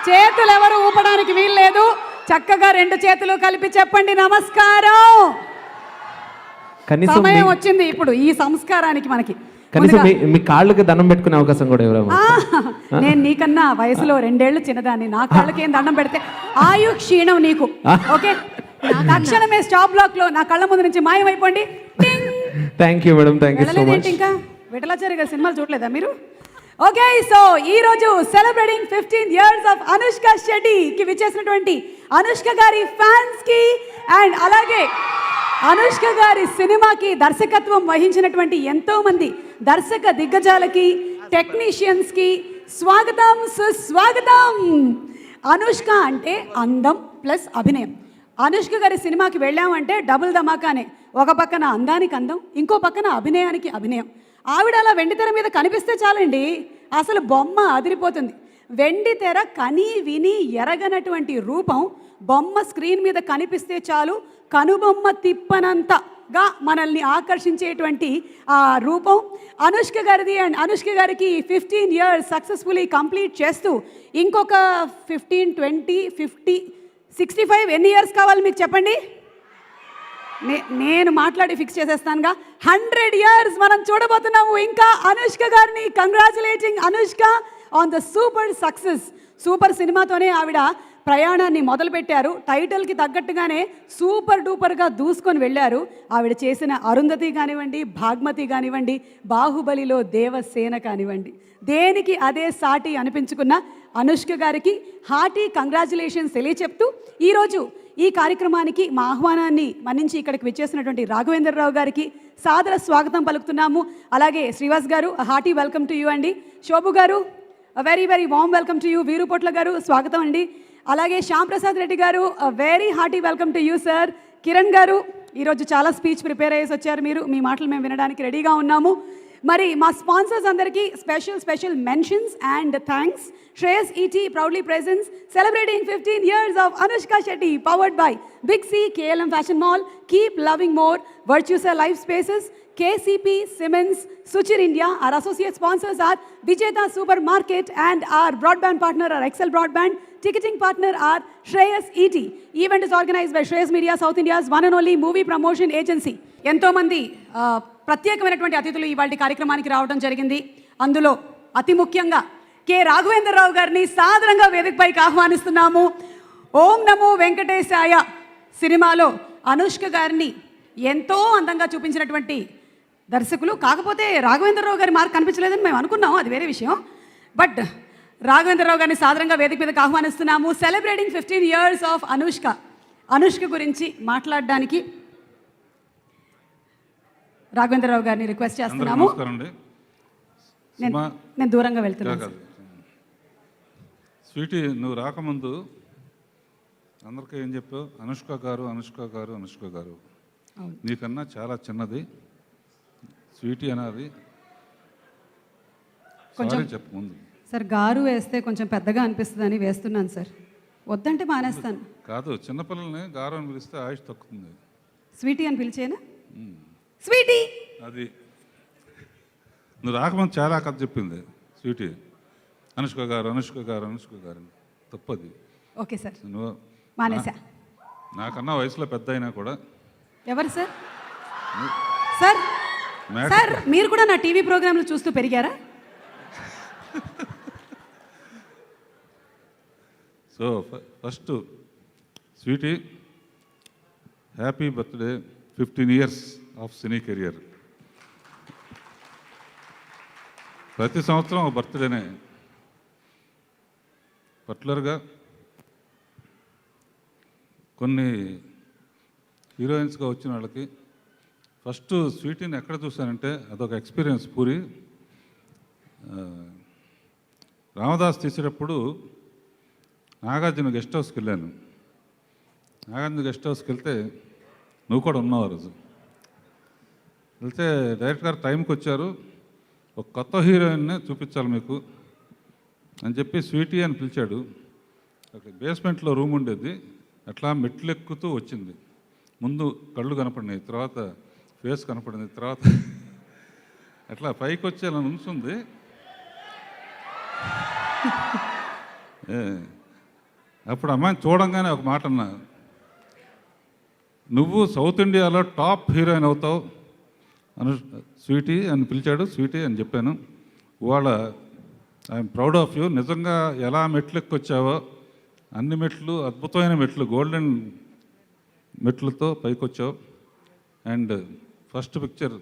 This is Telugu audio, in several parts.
చేతులు ఎవరు ఊపడానికి వీల్లేదు. చక్కగా రెండు చేతులు కలిపి చెప్పండి నమస్కారం. సమయం వచ్చింది ఇప్పుడు ఈ సంస్కారానికి. మనకి కనీసం మీ కాళ్ళకి దండం పెట్టుకునే అవకాశం కూడా ఎవరమ్మా? నేను నీకన్నా వయసులో 2 ఏళ్ళు చిన్నదాన్ని. నా కాళ్ళకి ఏం దండం పెడితే ఆయు క్షీణం నీకు. ఓకే, తక్షణమే స్టాప్ బ్లాక్ లో నా కళ్ళ ముందు నుంచి మాయమైపోండి. Thank you madam, thank you so much. ఇంకా విఠలాచార్య గారి సినిమాలు చూడలేదా మీరు? ఓకే, సో ఈ రోజు సెలబ్రేటింగ్ 15 years ఆఫ్ అనుష్క శెట్టికి విచ్చేసినటువంటి అనుష్క గారి ఫ్యాన్స్ కి అండ్ అలాగే అనుష్క గారి సినిమాకి దర్శకత్వం వహించినటువంటి ఎంతో మంది దర్శక దిగ్గజాలకి, టెక్నీషియన్స్ కి స్వాగతం, సుస్వాగతం. అనుష్క అంటే అందం ప్లస్ అభినయం. అనుష్క గారి సినిమాకి వెళ్ళామంటే డబుల్ ధమాకానే. ఒక పక్కన అందానికి అందం, ఇంకో పక్కన అభినయానికి అభినయం. ఆవిడ అలా వెండితెర మీద కనిపిస్తే చాలండి, అసలు బొమ్మ అదిరిపోతుంది. వెండితెర కని విని ఎరగనటువంటి రూపం బొమ్మ స్క్రీన్ మీద కనిపిస్తే చాలు, కనుబొమ్మ తిప్పనంతగా మనల్ని ఆకర్షించేటువంటి ఆ రూపం అనుష్క గారిది. అండ్ అనుష్క గారికి 15 years సక్సెస్ఫుల్లీ కంప్లీట్ చేస్తూ ఇంకొక 15, 20, 50, 65 ఎన్ని ఇయర్స్ కావాలి మీకు చెప్పండి? నేను మాట్లాడి ఫిక్స్ చేసేస్తానుగా. 100 years మనం చూడబోతున్నాము ఇంకా అనుష్క గారిని. Congratulating Anushka on the super success. Super సినిమాతోనే ఆవిడ ప్రయాణాన్ని మొదలుపెట్టారు. టైటిల్కి తగ్గట్టుగానే సూపర్ డూపర్గా దూసుకొని వెళ్ళారు. ఆవిడ చేసిన అరుంధతి కానివ్వండి, భాగ్మతి కానివ్వండి, బాహుబలిలో దేవసేన కానివ్వండి, దేనికి అదే సాటి అనిపించుకున్న అనుష్క గారికి హార్టీ కంగ్రాచులేషన్స్ తెలియచెప్తూ ఈరోజు ఈ కార్యక్రమానికి మా ఆహ్వానాన్ని మన్నించి ఇక్కడికి విచ్చేసినటువంటి రాఘవేంద్రరావు గారికి సాదర స్వాగతం పలుకుతున్నాము. అలాగే శ్రీవాస్ గారు హార్టీ వెల్కమ్ టు యూ అండి. శోభు గారు very very warm welcome to you. Veerupotla గారు స్వాగతం అండి. అలాగే శ్యామ్ ప్రసాద్ రెడ్డి గారు very hearty welcome to you sir. Kiran గారు ఈరోజు చాలా స్పీచ్ ప్రిపేర్ అయ్యేసి వచ్చారు మీరు. మీ మాటలు మేము వినడానికి రెడీగా ఉన్నాము. మరి మా స్పాన్సర్స్ అందరికీ special mentions and thanks. Shreyas ET proudly presents celebrating 15 years of Anushka Shetty, powered by Big C, KLM fashion mall, keep loving more, Virtusa life spaces, KCP, Siemens, Suchir India. Our associate sponsors are Vijeta Supermarket and our broadband partner are Excel Broadband. Ticketing partner are Shreyas ET. Event is organized by Shreyas Media, South India's one and only movie promotion agency. ఎంతో మంది ప్రత్యేకమైనటువంటి అతిథులు ఇవాళ కార్యక్రమానికి రావడం జరిగింది. అందులో అతి ముఖ్యంగా కె రాఘవేంద్రరావు గారిని సాదరంగా వేదికపైకి ఆహ్వానిస్తున్నాము. ఓం నమో వెంకటేశాయ సినిమాలో అనుష్క గారిని ఎంతో అందంగా చూపించినటువంటి దర్శకులు. కాకపోతే రాఘవేంద్రరావు గారి మార్క్ కనిపించలేదని మేము అనుకున్నాము, అది వేరే విషయం. బట్ రాఘవేంద్రరావు గారిని సాదరంగా వేదిక మీదకి ఆహ్వానిస్తున్నాము. సెలబ్రేటింగ్ 15 years ఆఫ్ అనుష్క గురించి మాట్లాడడానికి రాఘవేంద్రరావు గారిని రిక్వెస్ట్ చేస్తున్నాము. నేను దూరంగా వెళ్తున్నాను. స్వీటీ, నువ్వు రాకముందు అందరికీ ఏం చెప్పావు? అనుష్క గారు అనుష్క గారు అనుష్క గారు. నీకన్నా చాలా చిన్నది స్వీటీ అనేది కొంచెం చెప్పు ముందు. సార్ గారు వేస్తే కొంచెం పెద్దగా అనిపిస్తుందని వేస్తున్నాను సార్. వద్దంటే మానేస్తాను. కాదు, చిన్నపిల్లల్ని గారు అని పిలిస్తే ఆయుష్ తక్కుతుంది. స్వీటీ అని పిలిచేనా? స్వీటీ అది నువ్వు రాకముందు చాలా కథ చెప్పింది స్వీటీ. అనుష్క గారు అనుష్క గారు అనుష్క గారు తప్పది. ఓకే సార్, నువ్వు మానేసా. నాకన్నా వయసులో పెద్ద అయినా కూడా. ఎవరు సార్? సార్ సార్ మీరు కూడా నా టీవీ ప్రోగ్రాంలు చూస్తూ పెరిగారా? So first sweetie, happy birthday. 15 years of cine career. ప్రతి సంవత్సరం బర్త్డేనే. పర్టికులర్గా కొన్ని హీరోయిన్స్గా వచ్చిన వాళ్ళకి ఫస్ట్ స్వీటీని ఎక్కడ చూశానంటే అదొక ఎక్స్పీరియన్స్. పూరి రామదాస్ తీసేటప్పుడు నాగార్జున గెస్ట్ హౌస్కి వెళ్ళాను. నాగార్జున గెస్ట్ హౌస్కి వెళ్తే నువ్వు కూడా ఉన్నావు ఆ రోజు. వెళ్తే డైరెక్టర్ గారు టైంకి వచ్చారు. ఒక కొత్త హీరోయిన్నే చూపించాలి మీకు అని చెప్పి స్వీటీ అని పిలిచాడు. అక్కడ బేస్మెంట్లో రూమ్ ఉండేది. అట్లా మెట్లు ఎక్కుతూ వచ్చింది. ముందు కళ్ళు కనపడినాయి, తర్వాత ఫేస్ కనపడింది, తర్వాత అట్లా పైకి వచ్చి అలా నుంచుంది. అప్పుడు అమ్మాయిని చూడంగానే ఒక మాట అన్నా, నువ్వు సౌత్ ఇండియాలో టాప్ హీరోయిన్ అవుతావు స్వీటీ అని పిలిచాడు. స్వీటీ అని చెప్పాను. ఇవాళ ఐఎమ్ ప్రౌడ్ ఆఫ్ యూ. నిజంగా ఎలా మెట్లు ఎక్కొచ్చావో అన్ని మెట్లు అద్భుతమైన మెట్లు, గోల్డెన్ మెట్లతో పైకొచ్చావు. అండ్ ఫస్ట్ పిక్చర్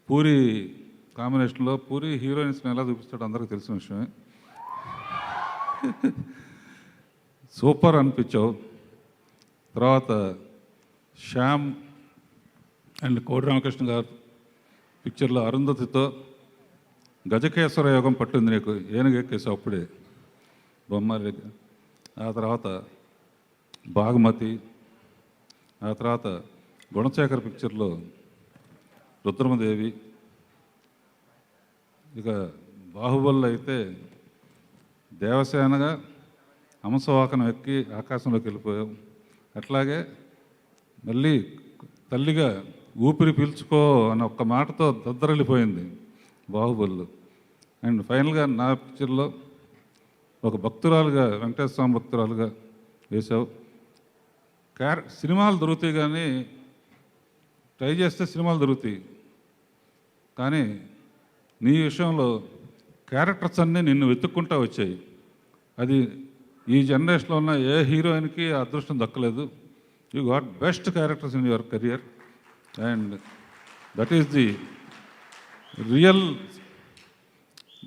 పూరి కాంబినేషన్లో, పూరి హీరోయిన్స్ని ఎలా చూపిస్తాడో అందరికీ తెలిసిన విషయమే. సూపర్ అనిపించావు. తర్వాత శ్యామ్ అండ్ కోడి రామకృష్ణ గారు పిక్చర్లో అరుంధతితో గజకేశ్వర యోగం పట్టింది నీకు, ఏనుగెక్కేసావు అప్పుడే బొమ్మాలి. ఆ తర్వాత బాగుమతి, ఆ తర్వాత గుణశేఖర్ పిక్చర్లో రుద్రమదేవి, ఇక బాహుబలిలో అయితే దేవసేనగా హంసవాహనం ఎక్కి ఆకాశంలోకి వెళ్ళిపోయావు. అట్లాగే మళ్ళీ తల్లిగా ఊపిరి పీల్చుకో అన్న ఒక్క మాటతో దద్దరిల్లిపోయింది బాహుబలిలో. అండ్ ఫైనల్గా నా పిక్చర్లో ఒక భక్తురాలుగా, వెంకటేశ్వర స్వామి భక్తురాలుగా వేశావు. సినిమాలు దొరుకుతాయి కానీ, ట్రై చేస్తే సినిమాలు దొరుకుతాయి కానీ నీ విషయంలో క్యారెక్టర్స్ అన్నీ నిన్ను వెతుక్కుంటూ వచ్చాయి. అది ఈ జనరేషన్లో ఉన్న ఏ హీరోయిన్కి ఆ అదృష్టం దక్కలేదు. You got best characters in your career and that is the real.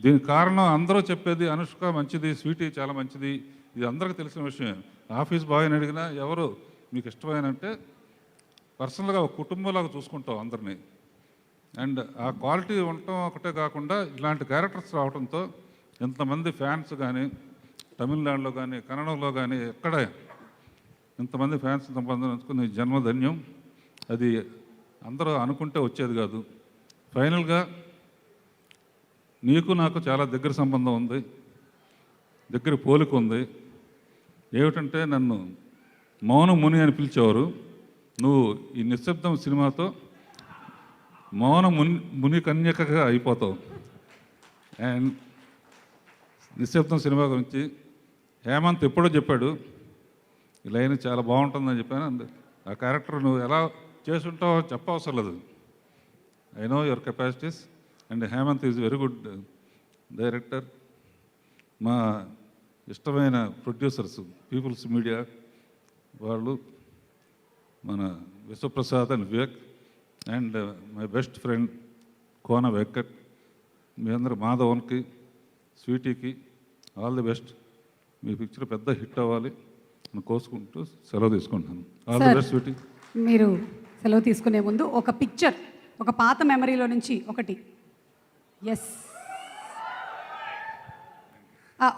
దీనికి కారణం అందరూ చెప్పేది అనుష్క మంచిది, స్వీటీ చాలా మంచిది, ఇది అందరికీ తెలిసిన విషయం. ఆఫీస్ బాయ్ని అడిగినా ఎవరు మీకు ఇష్టమైన అంటే పర్సనల్గా ఒక కుటుంబంలాగా చూసుకుంటాం అందరినీ. అండ్ ఆ క్వాలిటీ ఉండటం ఒకటే కాకుండా ఇలాంటి క్యారెక్టర్స్ రావడంతో ఇంతమంది ఫ్యాన్స్ కానీ, తమిళనాడులో కానీ, కన్నడలో కానీ, ఎక్కడ ఇంతమంది ఫ్యాన్స్ సంపాదించుకుని జన్మధన్యం. అది అందరూ అనుకుంటే వచ్చేది కాదు. ఫైనల్గా నీకు నాకు చాలా దగ్గర సంబంధం ఉంది, దగ్గర పోలిక ఉంది. ఏమిటంటే నన్ను మౌన ముని అని పిలిచేవారు. నువ్వు ఈ నిశ్శబ్దం సినిమాతో మౌన ముని కన్యకగా అయిపోతావు. అండ్ నిశ్శబ్దం సినిమా గురించి హేమంత్ ఎప్పుడో చెప్పాడు, ఈ లైన్ చాలా బాగుంటుందని చెప్పాను. ఆ క్యారెక్టర్ నువ్వు ఎలా చేసుంటావో చెప్పవసరం లేదు. I know your capacities and Hemanth is very good director. మా ఇష్టమైన ప్రొడ్యూసర్స్ పీపుల్స్ మీడియా వాళ్ళు, మన Vishwaprasad and Vivek and my best friend Kona Venkat, మీ అందరు మాధవన్కి, స్వీటీకి ఆల్ ది బెస్ట్. మీ పిక్చర్ పెద్ద హిట్ అవ్వాలి అని కోసుకుంటూ సెలవు తీసుకుంటాను. All the best sweetie. మీరు సెలవు తీసుకునే ముందు ఒక పిక్చర్, ఒక పాత మెమరీలో నుంచి ఒకటి. ఎస్,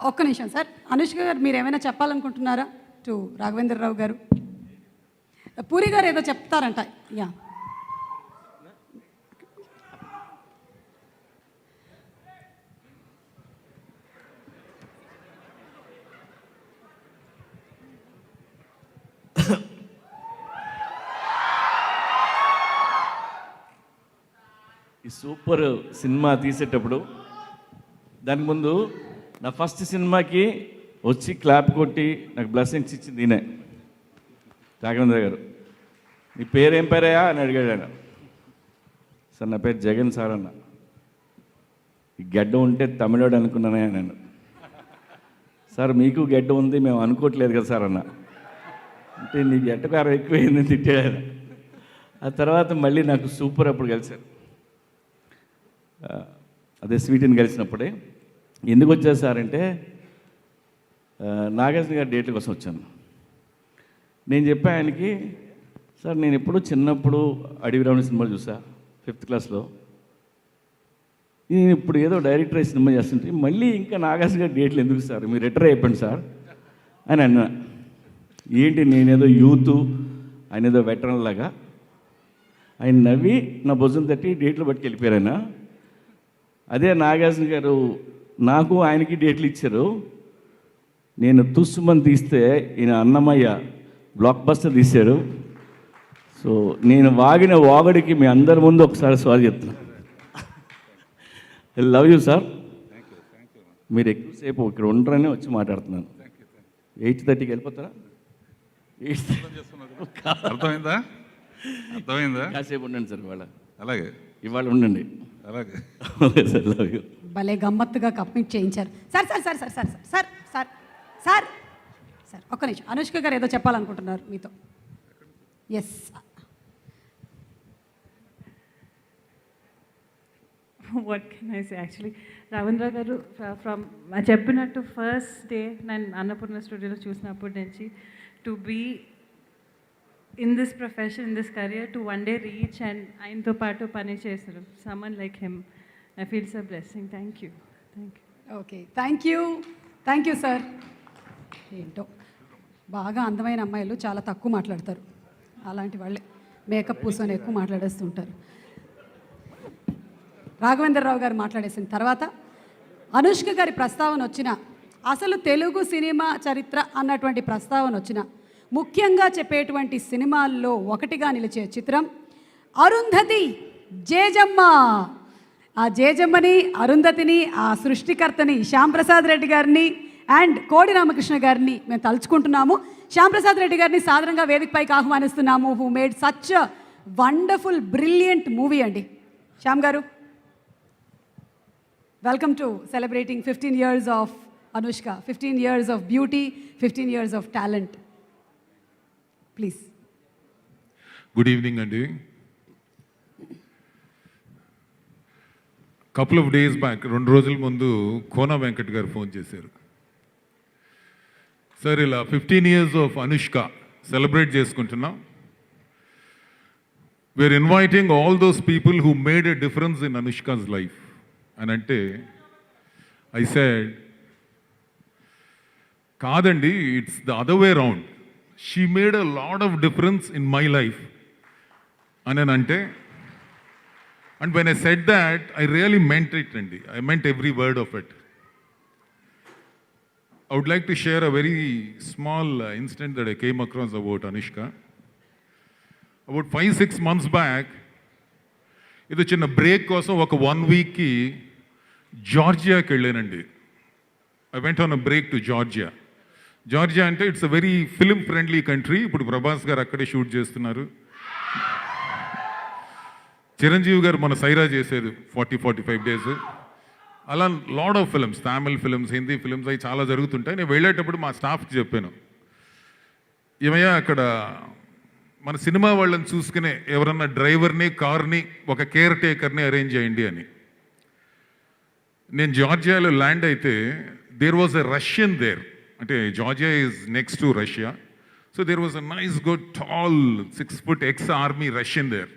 ఒక్క నిమిషం సార్. అనుష్క గారు మీరు ఏమైనా చెప్పాలనుకుంటున్నారా టు రాఘవేంద్రరావు గారు? పూరి గారు ఏదో చెప్తారంట. యా, ఈ సూపర్ సినిమా తీసేటప్పుడు దానికి ముందు నా ఫస్ట్ సినిమాకి వచ్చి క్లాప్ కొట్టి నాకు బ్లెస్సింగ్స్ ఇచ్చింది ఈయనే, రాఘవేంద్ర గారు. నీ పేరేం పేరయ్యా అని అడిగాడు ఆయన. సార్ నా పేరు జగన్ సార్ అన్న. ఈ గడ్డ ఉంటే తమిళోడు అనుకున్నానే నేను. సార్ మీకు గడ్డ ఉంది, మేము అనుకోవట్లేదు కదా సార్ అన్న. అంటే నీ గడ్డకారం ఎక్కువైందని తిట్టాడు ఆయన. ఆ తర్వాత మళ్ళీ నాకు సూపర్ అప్పుడు కలిశారు, అదే స్వీటీని కలిసినప్పుడే. ఎందుకు వచ్చారు సార్ అంటే నాగార్జున గారి డేట్ల కోసం వచ్చాను. నేను చెప్పా ఆయనకి, సార్ నేను ఎప్పుడు చిన్నప్పుడు అడవి రావణ సినిమాలు చూసా 5th క్లాస్లో. నేను ఇప్పుడు ఏదో డైరెక్టర్ అయ్యి సినిమా చేస్తుంటే మళ్ళీ ఇంకా నాగార్జున గారి డేట్లు ఎందుకు సార్, మీరు రిటైర్ అయిపోయింది సార్ అని అన్నా. ఏంటి నేనేదో యూత్, ఆయన ఏదో వెటరన్ లాగా. ఆయన నవ్వి నా భుజం తట్టి డేట్లు బట్టి వెళ్ళిపోయారు ఆయన. అదే నాగార్జున గారు నాకు ఆయనకి డేట్లు ఇచ్చారు. నేను తుస్సుమని తీస్తే ఈయన అన్నమయ్య బ్లాక్ బస్టర్ తీశాడు. సో నేను వాగిన వాగడికి మీ అందరి ముందు ఒకసారి సారీ చెప్తున్నాను. I love you sir. మీరు ఎక్కువసేపు ఇక్కడ ఉండరని వచ్చి మాట్లాడుతున్నాను. 8:30కి వెళ్ళిపోతారా? 8 అర్థమైందా? అర్థమైందా? కాసేపు ఉండండి సార్ అలాగే ఇవాళ ఉండండి. అలాగే ఓకే సార్, లవ్ యూ. భలే గమ్మత్తుగా కప్పింగ్ చేయించారు. Sir sir sir sir sir sir sir sir sir ఒక్క నిమిషం, అనుష్క గారు ఏదో చెప్పాలనుకుంటున్నారు మీతో. Yes. What can I say? Actually, Ravindra garu from చెప్పినట్టు ఫస్ట్ డే నేను అన్నపూర్ణ స్టూడియోలో చూసినప్పటి నుంచి to be in this profession, in this career, to one day reach and ఆయనతో పాటు పని చేస్తారు someone like him, I feels a blessing. Thank you. Okay, thank you sir. ఏంటో బాగా అందమైన అమ్మాయిలు చాలా తక్కువ మాట్లాడతారు, అలాంటి వాళ్ళే మేకప్ పూసుకొని ఎక్కువ మాట్లాడేస్తుంటారు. రాఘవేంద్రరావు గారు మాట్లాడేసిన తర్వాత అనుష్క గారి ప్రస్తావన వచ్చిన, అసలు తెలుగు సినిమా చరిత్ర అన్నటువంటి ప్రస్తావన వచ్చిన, ముఖ్యంగా చెప్పేటువంటి సినిమాల్లో ఒకటిగా నిలిచే చిత్రం అరుంధతి జేజమ్మ. ఆ జేజమ్మని, అరుంధతిని, ఆ సృష్టికర్తని శ్యాంప్రసాద్ రెడ్డి గారిని అండ్ కోడి రామకృష్ణ గారిని మేము తలుచుకుంటున్నాము. శ్యాంప్రసాద్ రెడ్డి గారిని సాధారణంగా వేదికపైకి ఆహ్వానిస్తున్నాము. Who made such wonderful brilliant movie అండి. శ్యామ్ గారు, welcome to celebrating 15 years of Anushka, 15 years of beauty, 15 years of talent. Please. Good evening, Andy. Couple of days back, 2 రోజుల ముందు కోన వెంకట్ గారు ఫోన్ చేశారు. సార్, ఇలా 15 years of Anushka సెలబ్రేట్ చేసుకుంటున్నాం. We're inviting all those people who made a difference in Anushka's life. అని అంటే ఐ సెడ్, కాదండి, it's the other way round, she made a lot of difference in my life అని అంటే, and when I said that I really meant it అండి. I meant every word of it. I would like to share a very small incident that I came across about Anushka. About 5-6 months back, ఇది చిన్న బ్రేక్ కోసం ఒక 1 వీక్కి జార్జియాకి వెళ్ళానండి. I went on a break to Georgia. Georgia అంటే it's a very film friendly country. ఇప్పుడు ప్రభాస్ గారు అక్కడే షూట్ చేస్తున్నారు. చిరంజీవి గారు మన సైరా చేసేది 40-45 days. అలా lot of films, Tamil films, Hindi films అవి చాలా జరుగుతుంటాయి. నేను వెళ్ళేటప్పుడు మా స్టాఫ్కి చెప్పాను, ఏమయ్యా అక్కడ మన సినిమా వాళ్ళని చూసుకునే ఎవరన్నా డ్రైవర్ని, కార్ని, ఒక కేర్ టేకర్ని అరేంజ్ చేయండి అని. నేను జార్జియాలో ల్యాండ్ అయితే there was a Russian there. అంటే Georgia is next to Russia. So there was a nice good tall 6 foot ex-army Russian there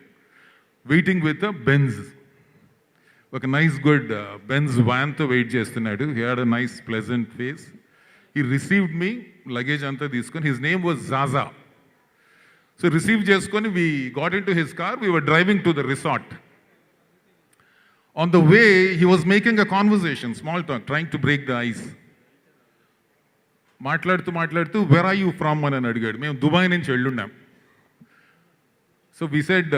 waiting with a Benz. ఒక నైస్ గుడ్ బెంజ్ వ్యాన్తో వెయిట్ చేస్తున్నాడు. He had a nice pleasant face. He received me, luggage అంతా తీసుకొని. His name was Jaja. So receive చేసుకొని we got in to his car. We were driving to the resort. On the way he was making a conversation, small talk, trying to break the ice. మాట్లాడుతూ వెర్ ఆర్ యూ ఫ్రమ్ అని అడిగాడు. మేము దుబాయ్ నుంచి వెళ్ళున్నాం. So we said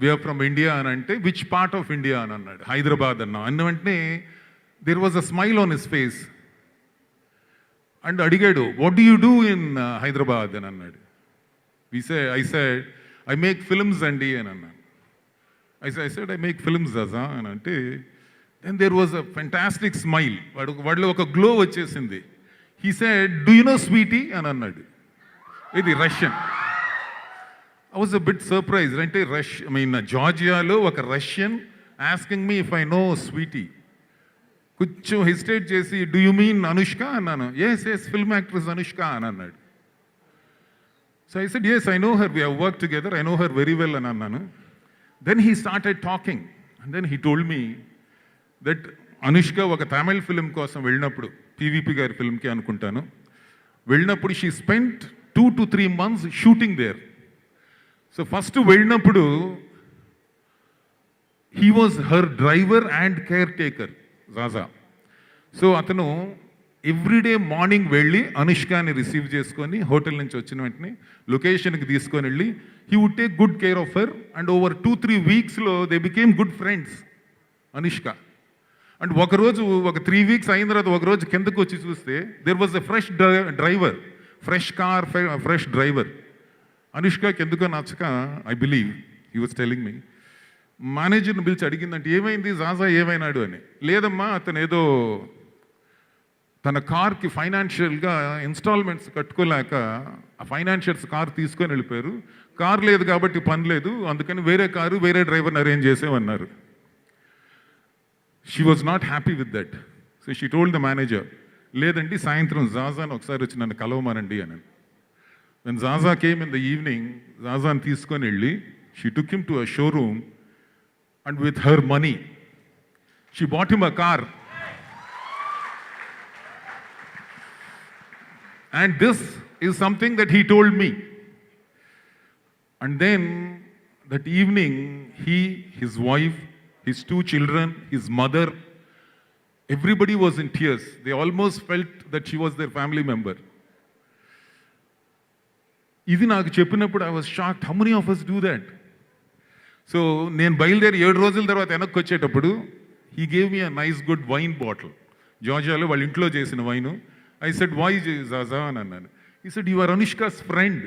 we're from India అని అంటే, విచ్ పార్ట్ ఆఫ్ ఇండియా అని అన్నాడు. హైదరాబాద్ అన్నా. అన్న వెంటనే there was a smile on his face. And అడిగాడు, what do you do in Hyderabad అని అన్నాడు. I said, I make films అండి అని అన్నాను. I said, I make films Adha అని అంటే, then there was a fantastic smile. వాడిలో ఒక గ్లో వచ్చేసింది. He said, do you know sweetie అని అన్నాడు. ఇది Russian. I was a bit surprised. అంటే జార్జియాలో ఒక Russian asking me if I know sweetie. కొంచెం హెసిటేట్ చేసి, do you mean అనుష్క అన్నాను. yes film actress అనుష్క అని అన్నాడు. So I said, yes, I know her. We have worked together. I know her very well అని అన్నాను. Then he started talking. And then he told me that Anushka ఒక తమిళ్ ఫిలిం కోసం వెళ్ళినప్పుడు, పీవీపీ గారి ఫిల్మ్కి అనుకుంటాను, వెళ్ళినప్పుడు she spent 2 to 3 months shooting there. So first వెళ్ళినప్పుడు he was her driver and care taker. Jaja అతను ఎవ్రీడే మార్నింగ్ వెళ్ళి అనుష్కని రిసీవ్ చేసుకొని హోటల్ నుంచి వచ్చిన వెంటనే లొకేషన్కి తీసుకొని వెళ్ళి he would take good care of her. And over 2-3 weeksలో they became good friends. Anushka and ఒకరోజు ఒక 3 వీక్స్ అయిన తర్వాత ఒకరోజు కిందకు వచ్చి చూస్తే there was a fresh driver, fresh car, fresh driver. అనుష్కకి ఎందుకో నచ్చక, I believe he was telling me, మేనేజర్ని పిలిచి అడిగిందంటే ఏమైంది జాజా ఏమైనాడు అని. లేదమ్మా అతను ఏదో తన కార్కి ఫైనాన్షియల్గా ఇన్స్టాల్మెంట్స్ కట్టుకోలేక ఆ ఫైనాన్షియల్స్ కార్ తీసుకొని వెళ్ళిపోయారు. కార్ లేదు కాబట్టి పని లేదు, అందుకని వేరే కారు వేరే డ్రైవర్ని అరేంజ్ చేసేమన్నారు. She was not happy with that. So she told the manager, లేదండి సాయంత్రం జాజాని ఒకసారి వచ్చి నన్ను కలవమనండి అని. When Jaja came in the evening, జాజాని తీసుకొని వెళ్ళి she took him to a showroom and with her money she bought him a car. And this is something that he told me. And then that evening, he, his wife, his 2 children, his mother, everybody was in tears. They almost felt that she was their family member. ఇది నాకు చెప్పినప్పుడు I was shocked. How many of us do that? So నేను బయలుదేరి 7 రోజుల తర్వాత వెనక్కి వచ్చేటప్పుడు he gave me a nice good wine bottle. జార్జియాలో వాళ్ళ ఇంట్లో చేసిన wine. I said, why Zaza? He said, you are Anushka's friend.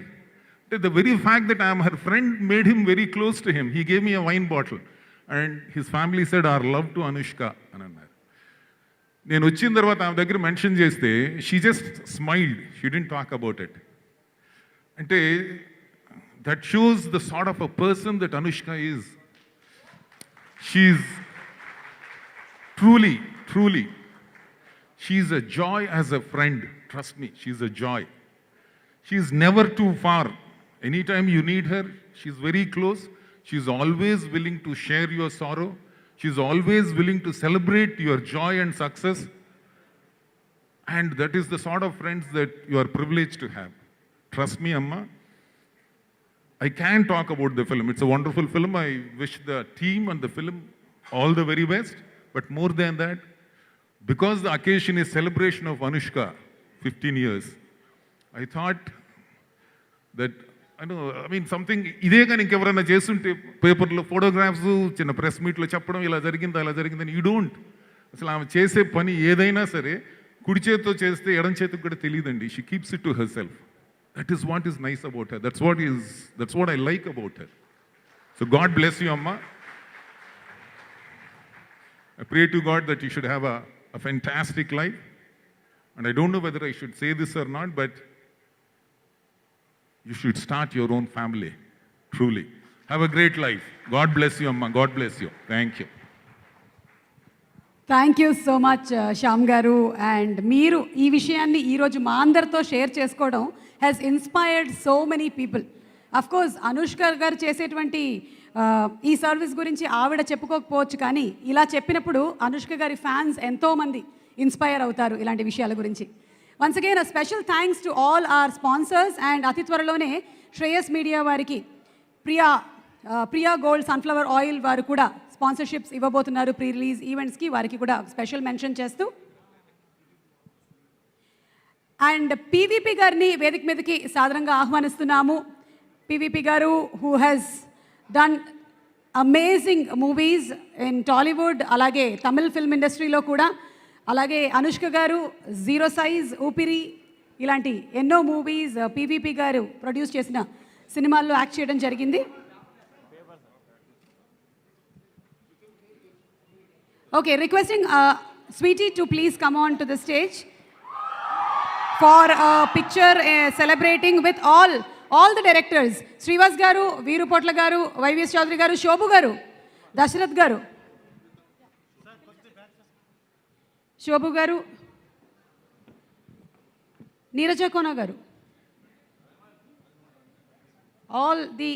The very fact that I am her friend made him very close to him. He gave me a wine bottle. And his family said, our love to Anushka. నేను వచ్చిన తర్వాత ఆమె దగ్గర మెన్షన్ చేస్తే she just smiled, she didn't talk about it. అంటే that shows the sort of a person that Anushka is. She truly she's a joy as a friend. Trust me, she's a joy. She's never too far. Anytime you need her, she's very close. She's always willing to share your sorrow. She's always willing to celebrate your joy and success. And that is the sort of friends that you are privileged to have. Trust me, Amma. I can't talk about the film. It's a wonderful film. I wish the team and the film all the very best. But more than that, because the occasion is celebration of Anushka, 15 years, I thought that, something, ఇదే కానీ ఇంకెవరైనా చేస్తుంటే పేపర్లో ఫోటోగ్రాఫ్స్ చిన్న ప్రెస్ మీట్లో చెప్పడం ఇలా జరిగిందని, యూ డోంట్. అసలు ఆమె చేసే పని ఏదైనా సరే కుడి చేతితో చేస్తే ఎడం చేతికి కూడా తెలియదండి. She keeps it to her self. That is what is nice about her. That's what I like about her. So God bless you అమ్మా. I pray to God that you should have a fantastic life. And I don't know whether I should say this or not, but you should start your own family, truly. Have a great life. God bless you, Amma. God bless you. Thank you. Thank you so much Shyam గారు. అండ్ మీరు ఈ విషయాన్ని ఈరోజు మా అందరితో షేర్ చేసుకోవడం has inspired so many people. Of course Anushka గారు చేసేటువంటి ఈ సర్వీస్ గురించి ఆవిడ చెప్పుకోకపోవచ్చు, కానీ ఇలా చెప్పినప్పుడు అనుష్క గారి ఫ్యాన్స్ ఎంతోమంది ఇన్స్పైర్ అవుతారు ఇలాంటి విషయాల గురించి. Once again a special thanks to all are sponsors. And అతి త్వరలోనే శ్రేయస్ మీడియా వారికి ప్రియా గోల్డ్ సన్ఫ్లవర్ ఆయిల్ వారు కూడా స్పాన్సర్షిప్స్ ఇవ్వబోతున్నారు ప్రీ రిలీజ్ ఈవెంట్స్కి. వారికి కూడా స్పెషల్ మెన్షన్ చేస్తూ, అండ్ పీవీపీ గారిని వేదిక మీదకి సాదరంగా ఆహ్వానిస్తున్నాము. పీవీపీ గారు who has done amazing movies in Tollywood, అలాగే తమిళ్ ఫిల్మ్ ఇండస్ట్రీలో కూడా. అలాగే అనుష్క గారు జీరో సైజ్, ఊపిరి ఇలాంటి ఎన్నో మూవీస్ పీవీపీ గారు ప్రొడ్యూస్ చేసిన సినిమాల్లో యాక్ట్ చేయడం జరిగింది. Okay, requesting Sweetie to please come on to the stage for picture celebrating with all the directors, Srivas garu, Veeru Potla garu, YVS Chaudhary garu, Shobhu garu, Dasharath garu, Shobhu garu, Neeraja Kona garu, all the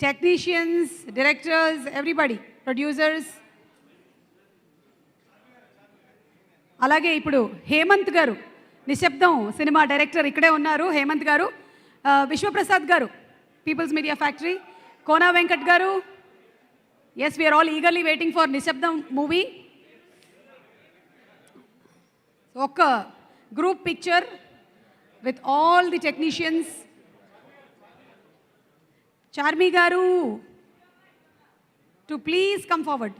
technicians, directors, everybody, producers. అలాగే ఇప్పుడు హేమంత్ గారు, నిశ్శబ్దం సినిమా డైరెక్టర్ ఇక్కడే ఉన్నారు. హేమంత్ గారు, విశ్వప్రసాద్ గారు, People's Media Factory, Kona Venkat గారు. Yes, we're all eagerly waiting for Nishabdham movie. ఒక group picture with all the technicians. Charmi గారు to please come forward.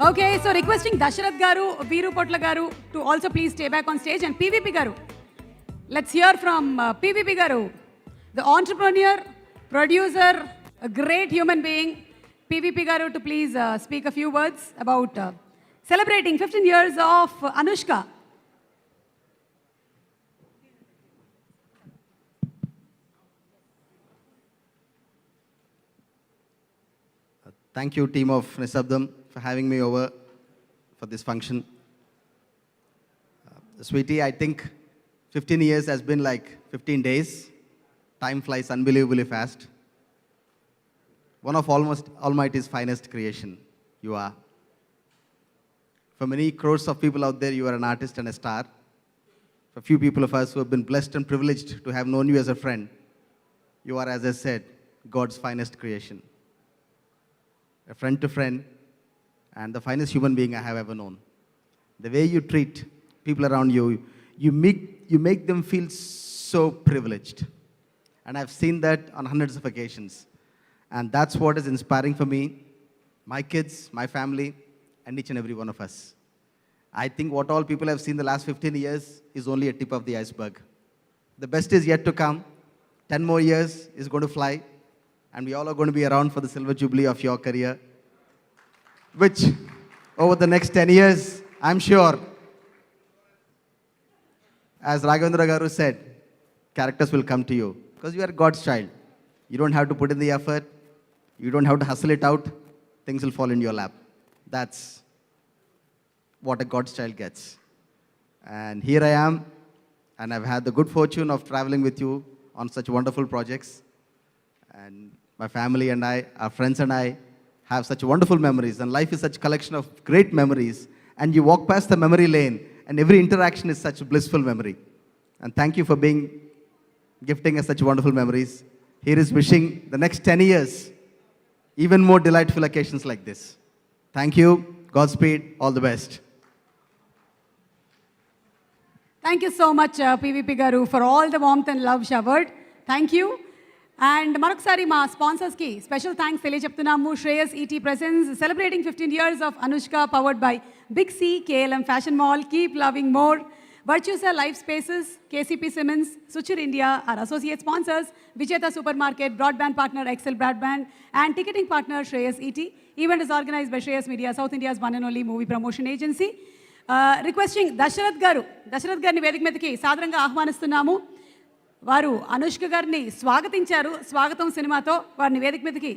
Okay, so requesting Dasharath Garu, Veeru Potla Garu to also please stay back on stage, and PVP Garu. Let's hear from PVP Garu, the entrepreneur, producer, a great human being. PVP Garu to please speak a few words about celebrating 15 years of Anushka. Thank you, team of Nisabdam, for having me over for this function. Sweetie, I think 15 years has been like 15 days. Time flies unbelievably fast. One of almost Almighty's finest creation, you are. For many crores of people out there, you are an artist and a star. For few people of us who have been blessed and privileged to have known you as a friend, you are, as I said, God's finest creation. A friend to friend, and the finest human being I have ever known. The way you treat people around you, you make them feel so privileged. And I've seen that on hundreds of occasions. And that's what is inspiring for me, my kids, my family, and each and every one of us. I think what all people have seen the last 15 years is only a tip of the iceberg. The best is yet to come. 10 more years is going to fly. And we all are going to be around for the silver jubilee of your career, which over the next 10 years, I'm sure, as Raghavendra Garu said, characters will come to you because you are God's child. You don't have to put in the effort. You don't have to hustle it out. Things will fall in your lap. That's what a God's child gets. And here I am, and I've had the good fortune of traveling with you on such wonderful projects. And my family and I, our friends and I, have such wonderful memories. And life is such a collection of great memories. And you walk past the memory lane, and every interaction is such a blissful memory. And thank you for gifting us such wonderful memories. Here is wishing the next 10 years, even more delightful occasions like this. Thank you. Godspeed. All the best. Thank you so much, PVP Garu, for all the warmth and love showered. Thank you. And మరొకసారి మా స్పాన్సర్స్కి స్పెషల్ థ్యాంక్స్ తెలియజెప్తున్నాము. Shreyas ET presents celebrating 15 years of Anushka, powered by Big C, KLM Fashion Mall, Keep Loving More, Virtusa Life Spaces, KCP Siemens, Suchir India, our associate sponsors, Vijeta Supermarket, broadband partner Excel Broadband, and ticketing partner Shreyas ET. Event is organized by Shreyas Media, South India's one and only movie promotion agency. Requesting Dasharath Garni వేదిక మీదకి సాదరంగా ఆహ్వానిస్తున్నాము. వారు అనుష్క గారిని స్వాగతించారు. స్వాగతం సినిమాతో వారిని వేదిక మీదకి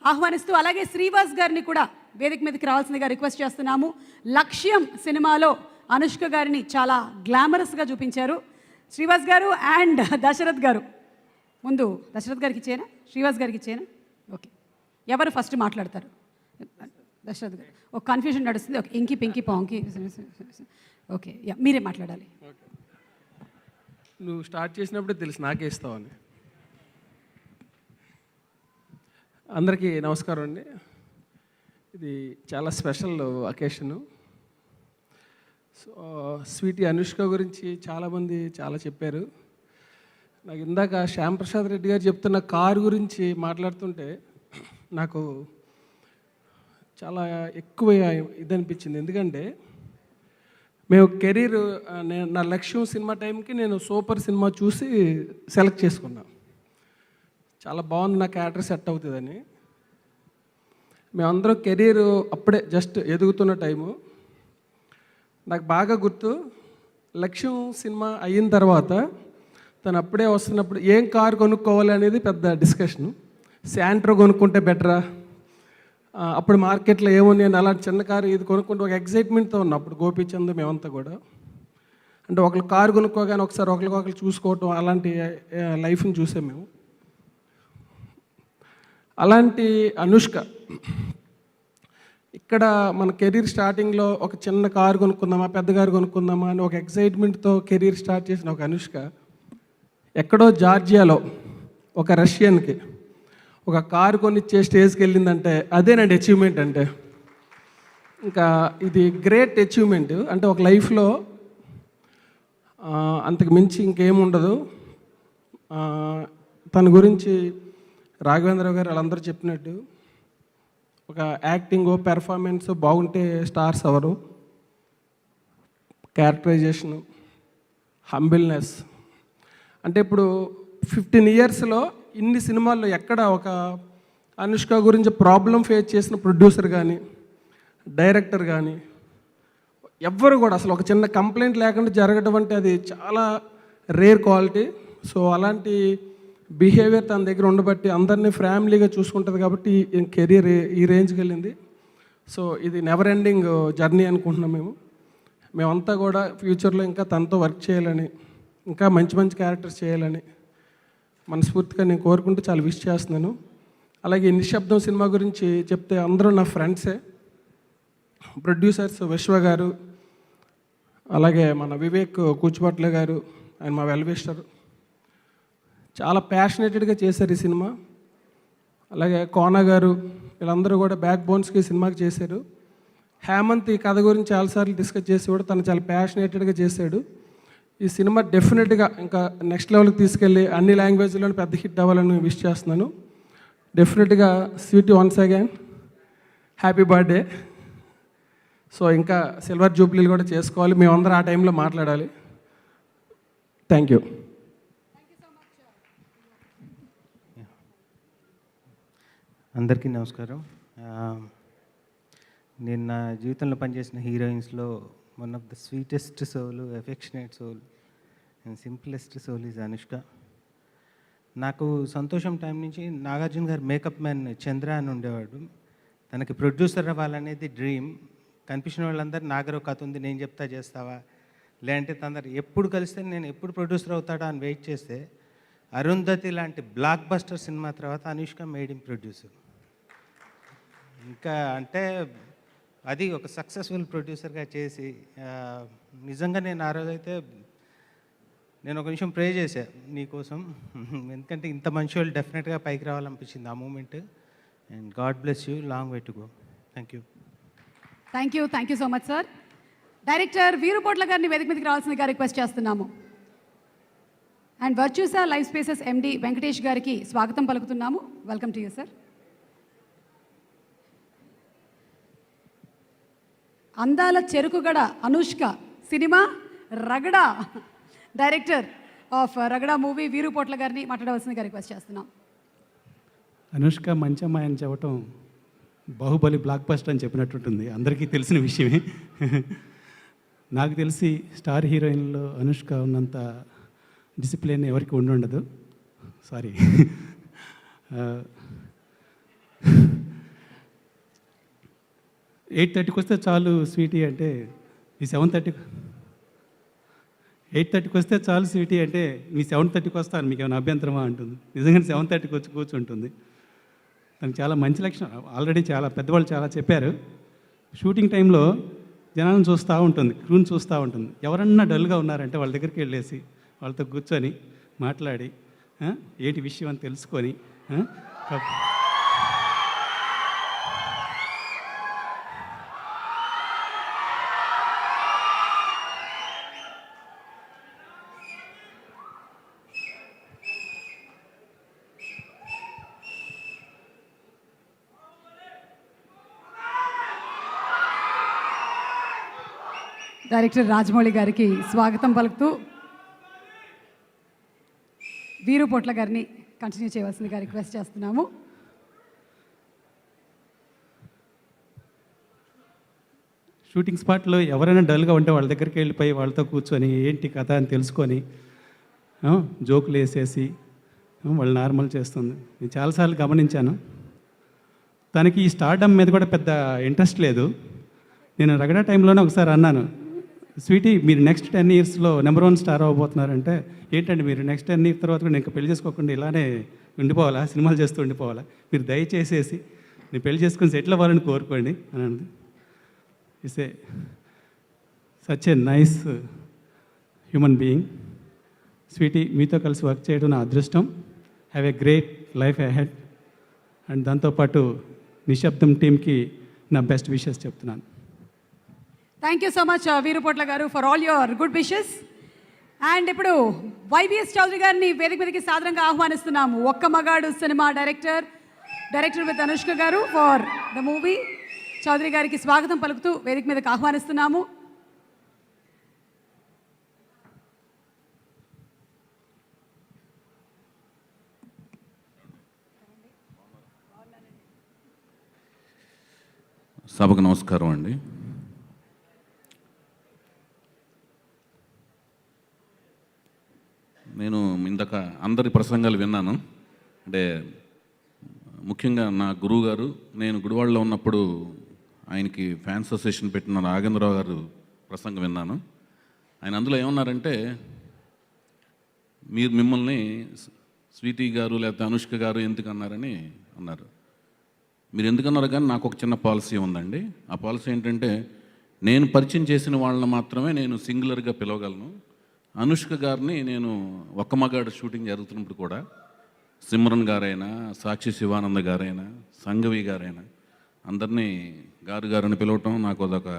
ఆహ్వానిస్తూ, అలాగే శ్రీవాస్ గారిని కూడా వేదిక మీదకి రావాల్సిందిగా రిక్వెస్ట్ చేస్తున్నాము. లక్ష్యం సినిమాలో అనుష్క గారిని చాలా గ్లామరస్గా చూపించారు. శ్రీవాస్ గారు అండ్ దశరథ్ గారు, ముందు దశరథ్ గారికి ఇచ్చేనా, శ్రీవాస్ గారికి ఇచ్చేనా? ఓకే, ఎవరు ఫస్ట్ మాట్లాడతారు? దశరథ్ గారు. ఒక కన్ఫ్యూజన్ నడుస్తుంది. ఓకే, ఇంకి పింకి పాంకి. ఓకే, యా, మీరే మాట్లాడాలి. నువ్వు స్టార్ట్ చేసినప్పుడే తెలుసు నాకే ఇస్తావని. అందరికీ నమస్కారం అండి. ఇది చాలా special occasion. So Sweetie Anushka గురించి చాలామంది చాలా చెప్పారు. నాకు ఇందాక శ్యామ్ ప్రసాద్ రెడ్డి గారు చెప్తున్న కారు గురించి మాట్లాడుతుంటే నాకు చాలా ఎక్కువ ఇది అనిపించింది. ఎందుకంటే మేము కెరీర్, నా లక్ష్యం సినిమా టైంకి నేను సూపర్ సినిమా చూసి సెలెక్ట్ చేసుకున్నా. చాలా బాగుంది, నా క్యారెక్టర్ సెట్ అవుతుందని. మేమందరం కెరీర్ అప్పుడే జస్ట్ ఎదుగుతున్న టైము. నాకు బాగా గుర్తు, లక్ష్యం సినిమా అయిన తర్వాత తను అప్పుడే వస్తున్నప్పుడు ఏం కారు కొనుక్కోవాలి అనేది పెద్ద డిస్కషను. శాంట్రో కొనుక్కుంటే బెటరా, అప్పుడు మార్కెట్లో ఏమో, నేను అలాంటి చిన్న కారు ఇది కొనుక్కుంటే ఒక ఎగ్జైట్మెంట్తో ఉన్నా. అప్పుడు గోపీచంద్ మేమంతా కూడా, అంటే ఒకళ్ళు కారు కొనుక్కోగానే ఒకసారి ఒకరికొకరు చూసుకోవటం, అలాంటి లైఫ్ని చూసాం మేము. అలాంటి అనుష్క ఇక్కడ మన కెరీర్ స్టార్టింగ్లో ఒక చిన్న కారు కొనుక్కుందామా, పెద్ద కారు కొనుక్కుందామా అని ఒక ఎగ్జైట్మెంట్తో కెరీర్ స్టార్ట్ చేసిన ఒక అనుష్క ఎక్కడో జార్జియాలో ఒక రష్యన్కి ఒక కారు కొనిచ్చే స్టేజ్కి వెళ్ళిందంటే అదేనండి అచీవ్మెంట్ అంటే. ఇంకా ఇది గ్రేట్ అచీవ్మెంట్. అంటే ఒక లైఫ్లో అంతకు మించి ఇంకేముండదు. తన గురించి రాఘవేంద్ర గారు వాళ్ళందరూ చెప్పినట్టు ఒక యాక్టింగ్ పెర్ఫార్మెన్స్ బాగుంటే స్టార్స్ అవరు. క్యారెక్టరైజేషను, హంబిల్నెస్. అంటే ఇప్పుడు 15 ఇయర్స్లో ఇన్ని సినిమాల్లో ఎక్కడ ఒక అనుష్క గురించి ప్రాబ్లం ఫేస్ చేసిన ప్రొడ్యూసర్ కానీ డైరెక్టర్ కానీ ఎవ్వరు కూడా అసలు ఒక చిన్న కంప్లైంట్ లేకుండా జరగడం అంటే అది చాలా రేర్ క్వాలిటీ. సో అలాంటి బిహేవియర్ తన దగ్గర ఉండబట్టి అందరినీ ఫ్యామిలీగా చూసుకుంటుంది కాబట్టి కెరీర్ ఈ రేంజ్కి వెళ్ళింది. సో ఇది నెవర్ ఎండింగ్ జర్నీ అనుకుంటున్నాం మేమంతా కూడా ఫ్యూచర్లో ఇంకా తనతో వర్క్ చేయాలని, ఇంకా మంచి మంచి క్యారెక్టర్స్ చేయాలని మనస్ఫూర్తిగా నేను కోరుకుంటూ చాలా విష్ చేస్తున్నాను. అలాగే నిశ్శబ్దం సినిమా గురించి చెప్తే అందరూ నా ఫ్రెండ్సే. ప్రొడ్యూసర్స్ విశ్వ గారు, అలాగే మన వివేక్ కూచిపట్ల గారు, ఆయన మా వెల్విషర్, చాలా ప్యాషనేటెడ్గా చేశారు ఈ సినిమా. అలాగే కోన గారు, వీళ్ళందరూ కూడా బ్యాక్ బోన్స్కి సినిమాకి చేశారు. హేమంత్ ఈ కథ గురించి చాలాసార్లు డిస్కస్ చేసి కూడా తను చాలా ప్యాషనేటెడ్గా చేశాడు. ఈ సినిమా డెఫినెట్గా ఇంకా నెక్స్ట్ లెవెల్కి తీసుకెళ్ళి అన్ని లాంగ్వేజ్లోనే పెద్ద హిట్ అవ్వాలని విష్ చేస్తున్నాను. డెఫినెట్గా sweetie once again happy birthday. So ఇంకా సిల్వర్ జూబ్లీలు కూడా చేసుకోవాలి, మేమందరం ఆ టైంలో మాట్లాడాలి. Thank you. అందరికీ నమస్కారం. నేను నా జీవితంలో పనిచేసిన హీరోయిన్స్లో one of the sweetest soul, affectionate soul and simplest soul is Anushka. నాకు సంతోషం టైం నుంచి నాగార్జున గారు మేకప్ మ్యాన్ చంద్ర అని ఉండేవాడు. తనకి ప్రొడ్యూసర్ అవ్వాలనేది డ్రీమ్. కనిపించిన వాళ్ళందరూ నాగర్ కథ ఉంది, నేను చెప్తా చేస్తావా, లేదంటే తొందర ఎప్పుడు కలిస్తే నేను ఎప్పుడు ప్రొడ్యూసర్ అవుతాడా అని వెయిట్ చేస్తే అరుంధతి లాంటి బ్లాక్ బస్టర్ సినిమా తర్వాత అనుష్క మేడ్ హిమ్ ప్రొడ్యూసర్. ఇంకా అంటే అది ఒక సక్సెస్ఫుల్ ప్రొడ్యూసర్గా చేసి నిజంగా నేను ఆ రోజైతే నేను ఒక నిమిషం ప్రే చేశా నీకోసం, ఎందుకంటే ఇంత మంచి వాళ్ళు డెఫినెట్గా పైకి రావాలనిపించింది ఆ moment. And god bless you, long way to go. Thank you. Thank you so much sir. Director Veerupotla గారిని వేదిక మీదకి రావాల్సిందిగా రిక్వెస్ట్ చేస్తున్నాము. And Virtusa life spaces MD Venkatesh గారికి స్వాగతం పలుకుతున్నాము. Welcome to you sir. అందాల చెరుకుగడ అనుష్క సినిమా Ragada, director of Ragada movie Veerupotla గారిని మాట్లాడవలసిందిగా రిక్వెస్ట్ చేస్తున్నాం. అనుష్క మంచి అమ్మాయి అని చెప్పటం బాహుబలి బ్లాక్ బస్టర్ అని చెప్పినట్టుంటుంది, అందరికీ తెలిసిన విషయమే. నాకు తెలిసి స్టార్ హీరోయిన్లో అనుష్క ఉన్నంత డిసిప్లిన్ ఎవరికి ఉండదు. సారీ. 8:30కి వస్తే చాలు స్వీటీ అంటే ఈ 8:30కి వస్తే చాలు స్వీటీ అంటే మీ 7:30కి వస్తాను, మీకు ఏమైనా అభ్యంతరమా అంటుంది. నిజంగానే 7:30కి వచ్చి కూర్చుంటుంది. తనకు చాలా మంచి లక్షణం. ఆల్రెడీ చాలా పెద్దవాళ్ళు చాలా చెప్పారు. షూటింగ్ టైంలో జనాలను చూస్తూ ఉంటుంది, క్రూని చూస్తూ ఉంటుంది. ఎవరన్నా డల్గా ఉన్నారంటే వాళ్ళ దగ్గరికి వెళ్ళేసి వాళ్ళతో కూర్చొని మాట్లాడి ఏంటి విషయం అని తెలుసుకొని డైరెక్టర్ రాజమౌళి గారికి స్వాగతం పలుకుతూ వీరుపోట్ల గారిని కంటిన్యూ చేయవలసిందిగా రిక్వెస్ట్ చేస్తున్నాము. షూటింగ్ స్పాట్లో ఎవరైనా డల్గా ఉంటే వాళ్ళ దగ్గరికి వెళ్ళిపోయి వాళ్ళతో కూర్చొని ఏంటి కథ అని తెలుసుకొని జోకులు వేసేసి వాళ్ళు నార్మల్ చేస్తుంది. నేను చాలాసార్లు గమనించాను. తనకి ఈ స్టార్డమ్ మీద కూడా పెద్ద ఇంట్రెస్ట్ లేదు. నేను రగడ టైంలోనే ఒకసారి అన్నాను, స్వీటీ మీరు నెక్స్ట్ 10 ఇయర్స్లో నెంబర్ 1 స్టార్ అవ్వబోతున్నారంటే ఏంటంటే మీరు నెక్స్ట్ 10 ఇయర్స్ తర్వాత కూడా నేను పెళ్లి చేసుకోకుండా ఇలానే ఉండిపోవాలా, సినిమాలు చేస్తూ ఉండిపోవాలా, మీరు దయచేసేసి నేను పెళ్లి చేసుకుని సెటిల్ అవ్వాలని కోరుకోండి అని అంది. It's a such a nice human being. Sweetie మీతో కలిసి వర్క్ చేయడం నా అదృష్టం. Have a great life ahead. And దాంతోపాటు నిశ్శబ్దం టీమ్కి నా బెస్ట్ విషెస్ చెప్తున్నాను. Thank you so much Veerupotla గారు for all your good wishes. And ఇప్పుడు వైవిఎస్ చౌదరి గారిని వేదిక మీదకి సాదరంగా ఆహ్వానిస్తున్నాము. ఒక్క మగాడు సినిమా డైరెక్టర్ డైరెక్టర్ విత్ అనుష్క గారు ఫర్ ద మూవీ. చౌదరి గారికి స్వాగతం పలుకుతూ వేదిక మీదకి ఆహ్వానిస్తున్నాము. సభకు నమస్కారం అండి. నేను ఇందాక అందరి ప్రసంగాలు విన్నాను. అంటే ముఖ్యంగా నా గురువు గారు, నేను గుడివాడలో ఉన్నప్పుడు ఆయనకి ఫ్యాన్స్ అసోసియేషన్ పెట్టిన నాగేంద్రరావు గారు ప్రసంగం విన్నాను. ఆయన అందులో ఏమన్నారంటే, మిమ్మల్ని స్వీటీ గారు లేకపోతే అనుష్క గారు ఎందుకు అన్నారని అన్నారు. మీరు ఎందుకన్నారు కానీ నాకు ఒక చిన్న పాలసీ ఉందండి. ఆ పాలసీ ఏంటంటే, నేను పరిచయం చేసిన వాళ్ళని మాత్రమే నేను సింగులర్గా పిలవగలను. అనుష్క గారిని నేను ఒక్క మగాడు షూటింగ్ జరుగుతున్నప్పుడు కూడా సిమ్రన్ గారైనా, సాక్షి శివానంద గారైనా, సంఘవి గారైనా అందరినీ గారు గారని పిలవటం నాకు అదొక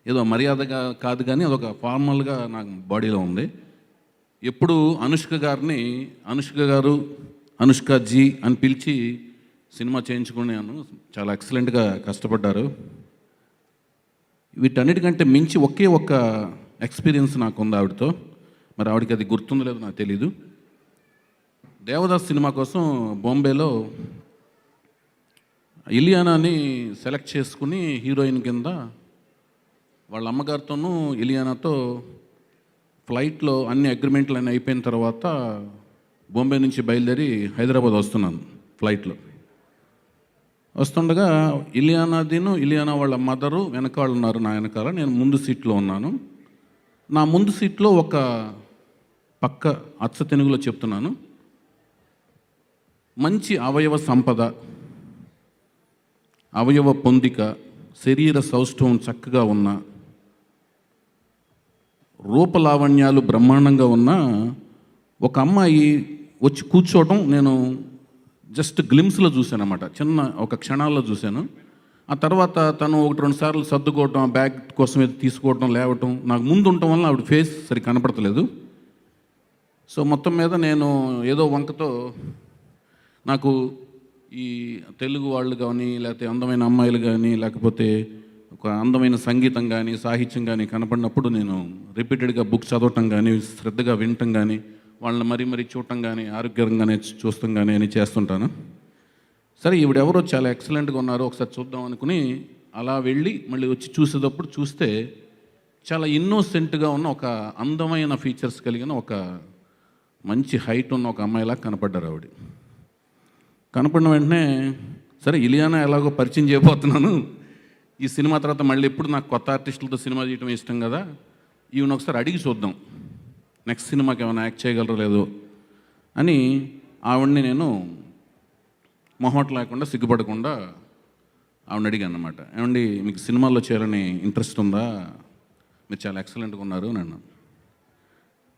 ఏదో మర్యాదగా కాదు, కానీ అదొక ఫార్మల్గా నాకు బాడీలో ఉంది. ఎప్పుడు అనుష్క గారిని అనుష్క గారు, అనుష్క జీ అని పిలిచి సినిమా చేయించుకున్నాను. చాలా ఎక్సలెంట్గా కష్టపడ్డారు. వీటన్నిటికంటే మించి ఒకే ఒక్క ఎక్స్పీరియన్స్ నాకు ఉంది ఆవిడతో. మరి ఆవిడకి అది గుర్తుందో లేదో నాకు తెలీదు. దేవదాస్ సినిమా కోసం బాంబేలో ఇలియానాని సెలెక్ట్ చేసుకుని హీరోయిన్ కింద వాళ్ళ అమ్మగారితోనూ ఇలియానాతో ఫ్లైట్లో అన్ని అగ్రిమెంట్లు అన్నీ అయిపోయిన తర్వాత బాంబే నుంచి బయలుదేరి హైదరాబాద్ వస్తున్నాను. ఫ్లైట్లో వస్తుండగా ఇలియానా వాళ్ళ మదరు వెనకాల ఉన్నారు, నా వెనకాల. నేను ముందు సీట్లో ఉన్నాను. నా ముందు సీట్లో ఒక పక్క అచ్చ తెలుగులో చెప్తున్నాను, మంచి అవయవ సంపద, అవయవ పొందిక, శరీర సౌష్ఠవం చక్కగా ఉన్న, రూపలావణ్యాలు బ్రహ్మాండంగా ఉన్న ఒక అమ్మాయి వచ్చి కూర్చోవడం నేను జస్ట్ గ్లిమ్స్లో చూశాను అన్నమాట. చిన్న ఒక క్షణాల్లో చూశాను. ఆ తర్వాత తను 1-2 సార్లు సర్దుకోవటం, బ్యాగ్ కోసం ఏదో తీసుకోవటం, లేవటం, నాకు ముందు ఉండటం వల్ల ఆవిడ ఫేస్ సరి కనపడతలేదు. సో మొత్తం మీద నేను ఏదో వంకతో, నాకు ఈ తెలుగు వాళ్ళు కానీ లేకపోతే అందమైన అమ్మాయిలు కానీ లేకపోతే ఒక అందమైన సంగీతం కానీ సాహిత్యం కానీ కనపడినప్పుడు నేను రిపీటెడ్గా బుక్ చదవటం కానీ శ్రద్ధగా వినటం కానీ వాళ్ళని మరీ చూడటం కానీ ఆరోగ్యంగానే చూస్తాం కానీ అని చేస్తుంటాను. సరే ఈవిడెవరో చాలా ఎక్సలెంట్గా ఉన్నారు, ఒకసారి చూద్దాం అనుకుని అలా వెళ్ళి మళ్ళీ వచ్చి చూసేటప్పుడు చూస్తే చాలా ఇన్నోసెంట్గా ఉన్న ఒక అందమైన ఫీచర్స్ కలిగిన ఒక మంచి హైట్ ఉన్న ఒక అమ్మాయిలా కనపడ్డారు ఆవిడ. కనపడిన వెంటనే సరే ఇలియానా ఎలాగో పరిచయం చేయబోతున్నాను, ఈ సినిమా తర్వాత మళ్ళీ ఎప్పుడు నాకు కొత్త ఆర్టిస్టులతో సినిమా చేయడం ఇష్టం కదా, ఈవిని ఒకసారి అడిగి చూద్దాం నెక్స్ట్ సినిమాకి ఏమైనా యాక్ట్ చేయగలరో లేదో అని ఆవిడని నేను మొహమాట లేకుండా సిగ్గుపడకుండా ఆవిడని అడిగాను అన్నమాట. ఏమండి మీకు సినిమాల్లో చేయాలని ఇంట్రెస్ట్ ఉందా, మీరు చాలా ఎక్సలెంట్గా ఉన్నారు అని అన్నాను.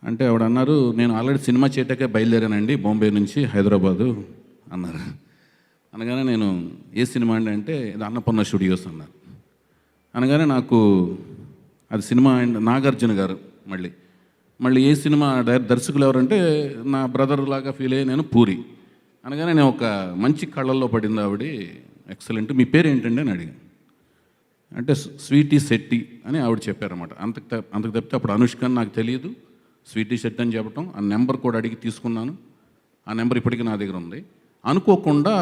అంటే ఆవిడ అన్నారు, నేను ఆల్రెడీ సినిమా చేయటాకే బయలుదేరానండి బాంబే నుంచి హైదరాబాదు అన్నారు. అనగానే నేను ఏ సినిమా అండి అంటే ఇది అన్నపూర్ణ స్టూడియోస్ అన్నారు. అనగానే నాకు అది సినిమా అండ్ నాగార్జున గారు మళ్ళీ ఏ సినిమా దర్శకులు ఎవరంటే నా బ్రదర్ లాగా ఫీల్ అయ్యి నేను పూరి. అనగానే నేను ఒక మంచి కళ్ళల్లో పడింది ఆవిడ, ఎక్సలెంట్, మీ పేరు ఏంటండి అని అడిగాను. అంటే స్వీటీ శెట్టి అని ఆవిడ చెప్పారన్నమాట. అంతకు తప్పితే అప్పుడు అనుష్క అని నాకు తెలియదు, స్వీటీ శెట్టి అని చెప్పటం. ఆ నెంబర్ కూడా అడిగి తీసుకున్నాను. ఆ నెంబర్ ఇప్పటికీ నా దగ్గర ఉంది. అనుకోకుండా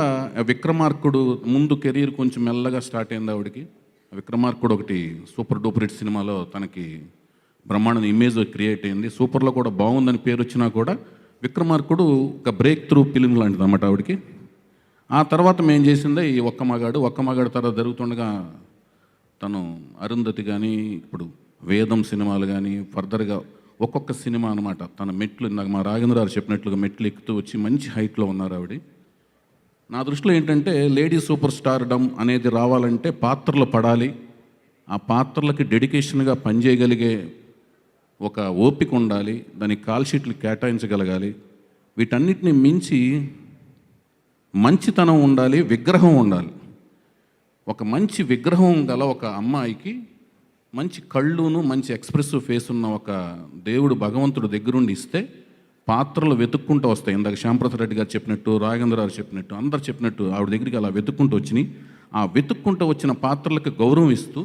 విక్రమార్కుడు ముందు కెరీర్ కొంచెం మెల్లగా స్టార్ట్ అయింది ఆవిడకి. విక్రమార్కుడు ఒకటి సూపర్ డూపర్ హిట్ సినిమాలో తనకి బ్రహ్మాండ ఇమేజ్ క్రియేట్ అయింది. సూపర్లో కూడా బాగుందని పేరు వచ్చినా కూడా విక్రమార్కుడు ఒక బ్రేక్ త్రూ ఫిలిం లాంటిది అన్నమాట ఆవిడకి. ఆ తర్వాత మేము చేసిందే ఈ ఒక్క మగాడు తర్వాత జరుగుతుండగా తను అరుంధతి కానీ ఇప్పుడు వేదం సినిమాలు కానీ ఫర్దర్గా ఒక్కొక్క సినిమా అనమాట తన మెట్లు, నాకు మా రాఘవేంద్ర గారు చెప్పినట్లుగా మెట్లు ఎక్కుతూ వచ్చి మంచి హైట్లో ఉన్నారు ఆవిడ. నా దృష్టిలో ఏంటంటే లేడీ సూపర్ స్టార్డమ్ అనేది రావాలంటే పాత్రలు పడాలి, ఆ పాత్రలకి డెడికేషన్గా పనిచేయగలిగే ఒక ఓపిక ఉండాలి, దానికి కాల్ షీట్లు కేటాయించగలగాలి, వీటన్నిటిని మించి మంచితనం ఉండాలి, విగ్రహం ఉండాలి. ఒక మంచి విగ్రహం గల ఒక అమ్మాయికి మంచి కళ్ళును మంచి ఎక్స్ప్రెసివ్ ఫేస్ ఉన్న ఒక దేవుడు భగవంతుడు దగ్గరుండి ఇస్తే పాత్రలు వెతుక్కుంటూ వస్తాయి. ఇందాక శ్యాంప్రసాద్ రెడ్డి గారు చెప్పినట్టు, రాఘవేంద్ర గారు చెప్పినట్టు, అందరు చెప్పినట్టు ఆవిడ దగ్గరికి అలా వెతుక్కుంటూ వచ్చినాయి. ఆ వెతుక్కుంటూ వచ్చిన పాత్రలకి గౌరవం ఇస్తూ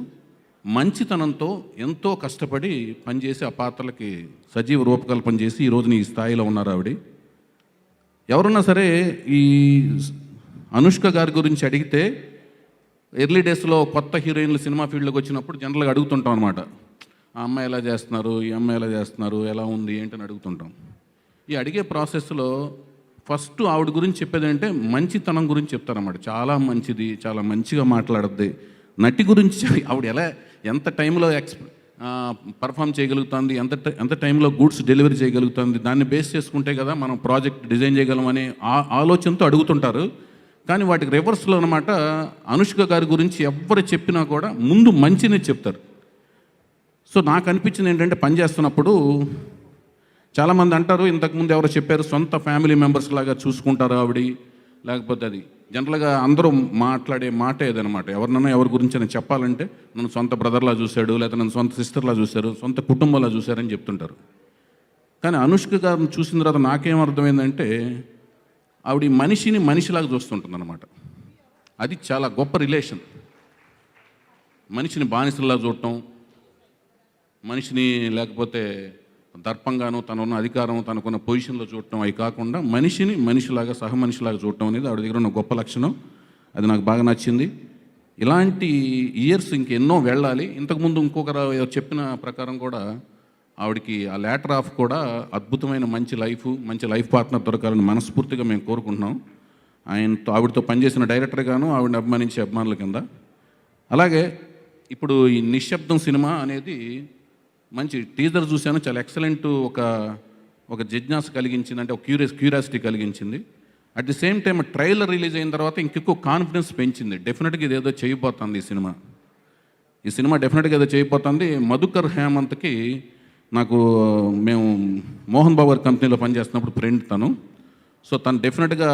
మంచితనంతో ఎంతో కష్టపడి పనిచేసి ఆ పాత్రలకి సజీవ రూపకల్పన చేసి ఈ రోజున ఈ స్థాయిలో ఉన్నారు ఆవిడ. ఎవరన్నా సరే ఈ అనుష్క గారి గురించి అడిగితే ఎర్లీ డేస్లో కొత్త హీరోయిన్లు సినిమా ఫీల్డ్లోకి వచ్చినప్పుడు జనరల్గా అడుగుతుంటాం అనమాట. ఆ అమ్మాయి ఎలా చేస్తున్నారు, ఈ అమ్మాయి ఎలా చేస్తున్నారు, ఎలా ఉంది ఏంటని అడుగుతుంటాం. ఈ అడిగే ప్రాసెస్లో ఫస్ట్ ఆవిడ గురించి చెప్పేది అంటే మంచితనం గురించి చెప్తారన్నమాట. చాలా మంచిది, చాలా మంచిగా మాట్లాడుద్ది. నటి గురించి ఆవిడ ఎంత టైంలో పర్ఫామ్ చేయగలుగుతుంది, ఎంత టైంలో గూడ్స్ డెలివరీ చేయగలుగుతుంది, దాన్ని బేస్ చేసుకుంటే కదా మనం ప్రాజెక్ట్ డిజైన్ చేయగలం అనే ఆలోచనతో అడుగుతుంటారు. కానీ వాటికి రివర్స్లో అనమాట అనుష్క గారి గురించి ఎవరు చెప్పినా కూడా ముందు మంచినే చెప్తారు. సో నాకు అనిపించింది ఏంటంటే పనిచేస్తున్నప్పుడు చాలామంది అంటారు, ఇంతకుముందు ఎవరో చెప్పారు సొంత ఫ్యామిలీ మెంబర్స్ లాగా చూసుకుంటారు ఆవిడ, లేకపోతే అది జనరల్గా అందరూ మాట్లాడే మాట ఏదనమాట. ఎవరినైనా ఎవరి గురించి అని చెప్పాలంటే నన్ను సొంత బ్రదర్లా చూశాడు, లేకపోతే నన్ను సొంత సిస్టర్లా చూశారు, సొంత కుటుంబంలా చూశారని చెప్తుంటారు. కానీ అనుష్క గారిని చూసిన తర్వాత నాకేం అర్థమైందంటే ఆవిడ మనిషిని మనిషిలాగా చూస్తుంటుంది అనమాట. అది చాలా గొప్ప రిలేషన్. మనిషిని బానిసల్లా చూడటం, మనిషిని లేకపోతే దర్పంగాను తనున్న అధికారం తనకున్న పొజిషన్లో చూడటం, అవి కాకుండా మనిషిని మనిషిలాగా సహ మనిషిలాగా చూడటం అనేది ఆవిడ దగ్గర ఉన్న గొప్ప లక్షణం. అది నాకు బాగా నచ్చింది. ఇలాంటి ఇయర్స్ ఇంకెన్నో వెళ్ళాలి. ఇంతకుముందు ఇంకొకరు చెప్పిన ప్రకారం కూడా ఆవిడకి ఆ లేటర్ ఆఫ్ కూడా అద్భుతమైన మంచి లైఫ్ పార్ట్నర్ దొరకాలని మనస్ఫూర్తిగా మేము కోరుకుంటున్నాం. ఆవిడతో పనిచేసిన డైరెక్టర్ గాను ఆవిడని అభిమానించే అభిమానుల కింద. అలాగే ఇప్పుడు ఈ నిశ్శబ్దం సినిమా అనేది మంచి టీజర్ చూశాను, చాలా ఎక్సలెంట్, ఒక జిజ్ఞాస కలిగించింది, అంటే ఒక క్యూరియాసిటీ కలిగించింది. At the same time trailer release అయిన తర్వాత ఇంకెక్కువ కాన్ఫిడెన్స్ పెంచింది. డెఫినెట్గా ఇది ఏదో చేయబోతుంది ఈ సినిమా డెఫినెట్గా ఏదో చేయబోతుంది. మధుకర్ హేమంత్కి మేము మోహన్ బాబు గారి కంపెనీలో పనిచేస్తున్నప్పుడు ఫ్రెండ్ తను. సో తను డెఫినెట్గా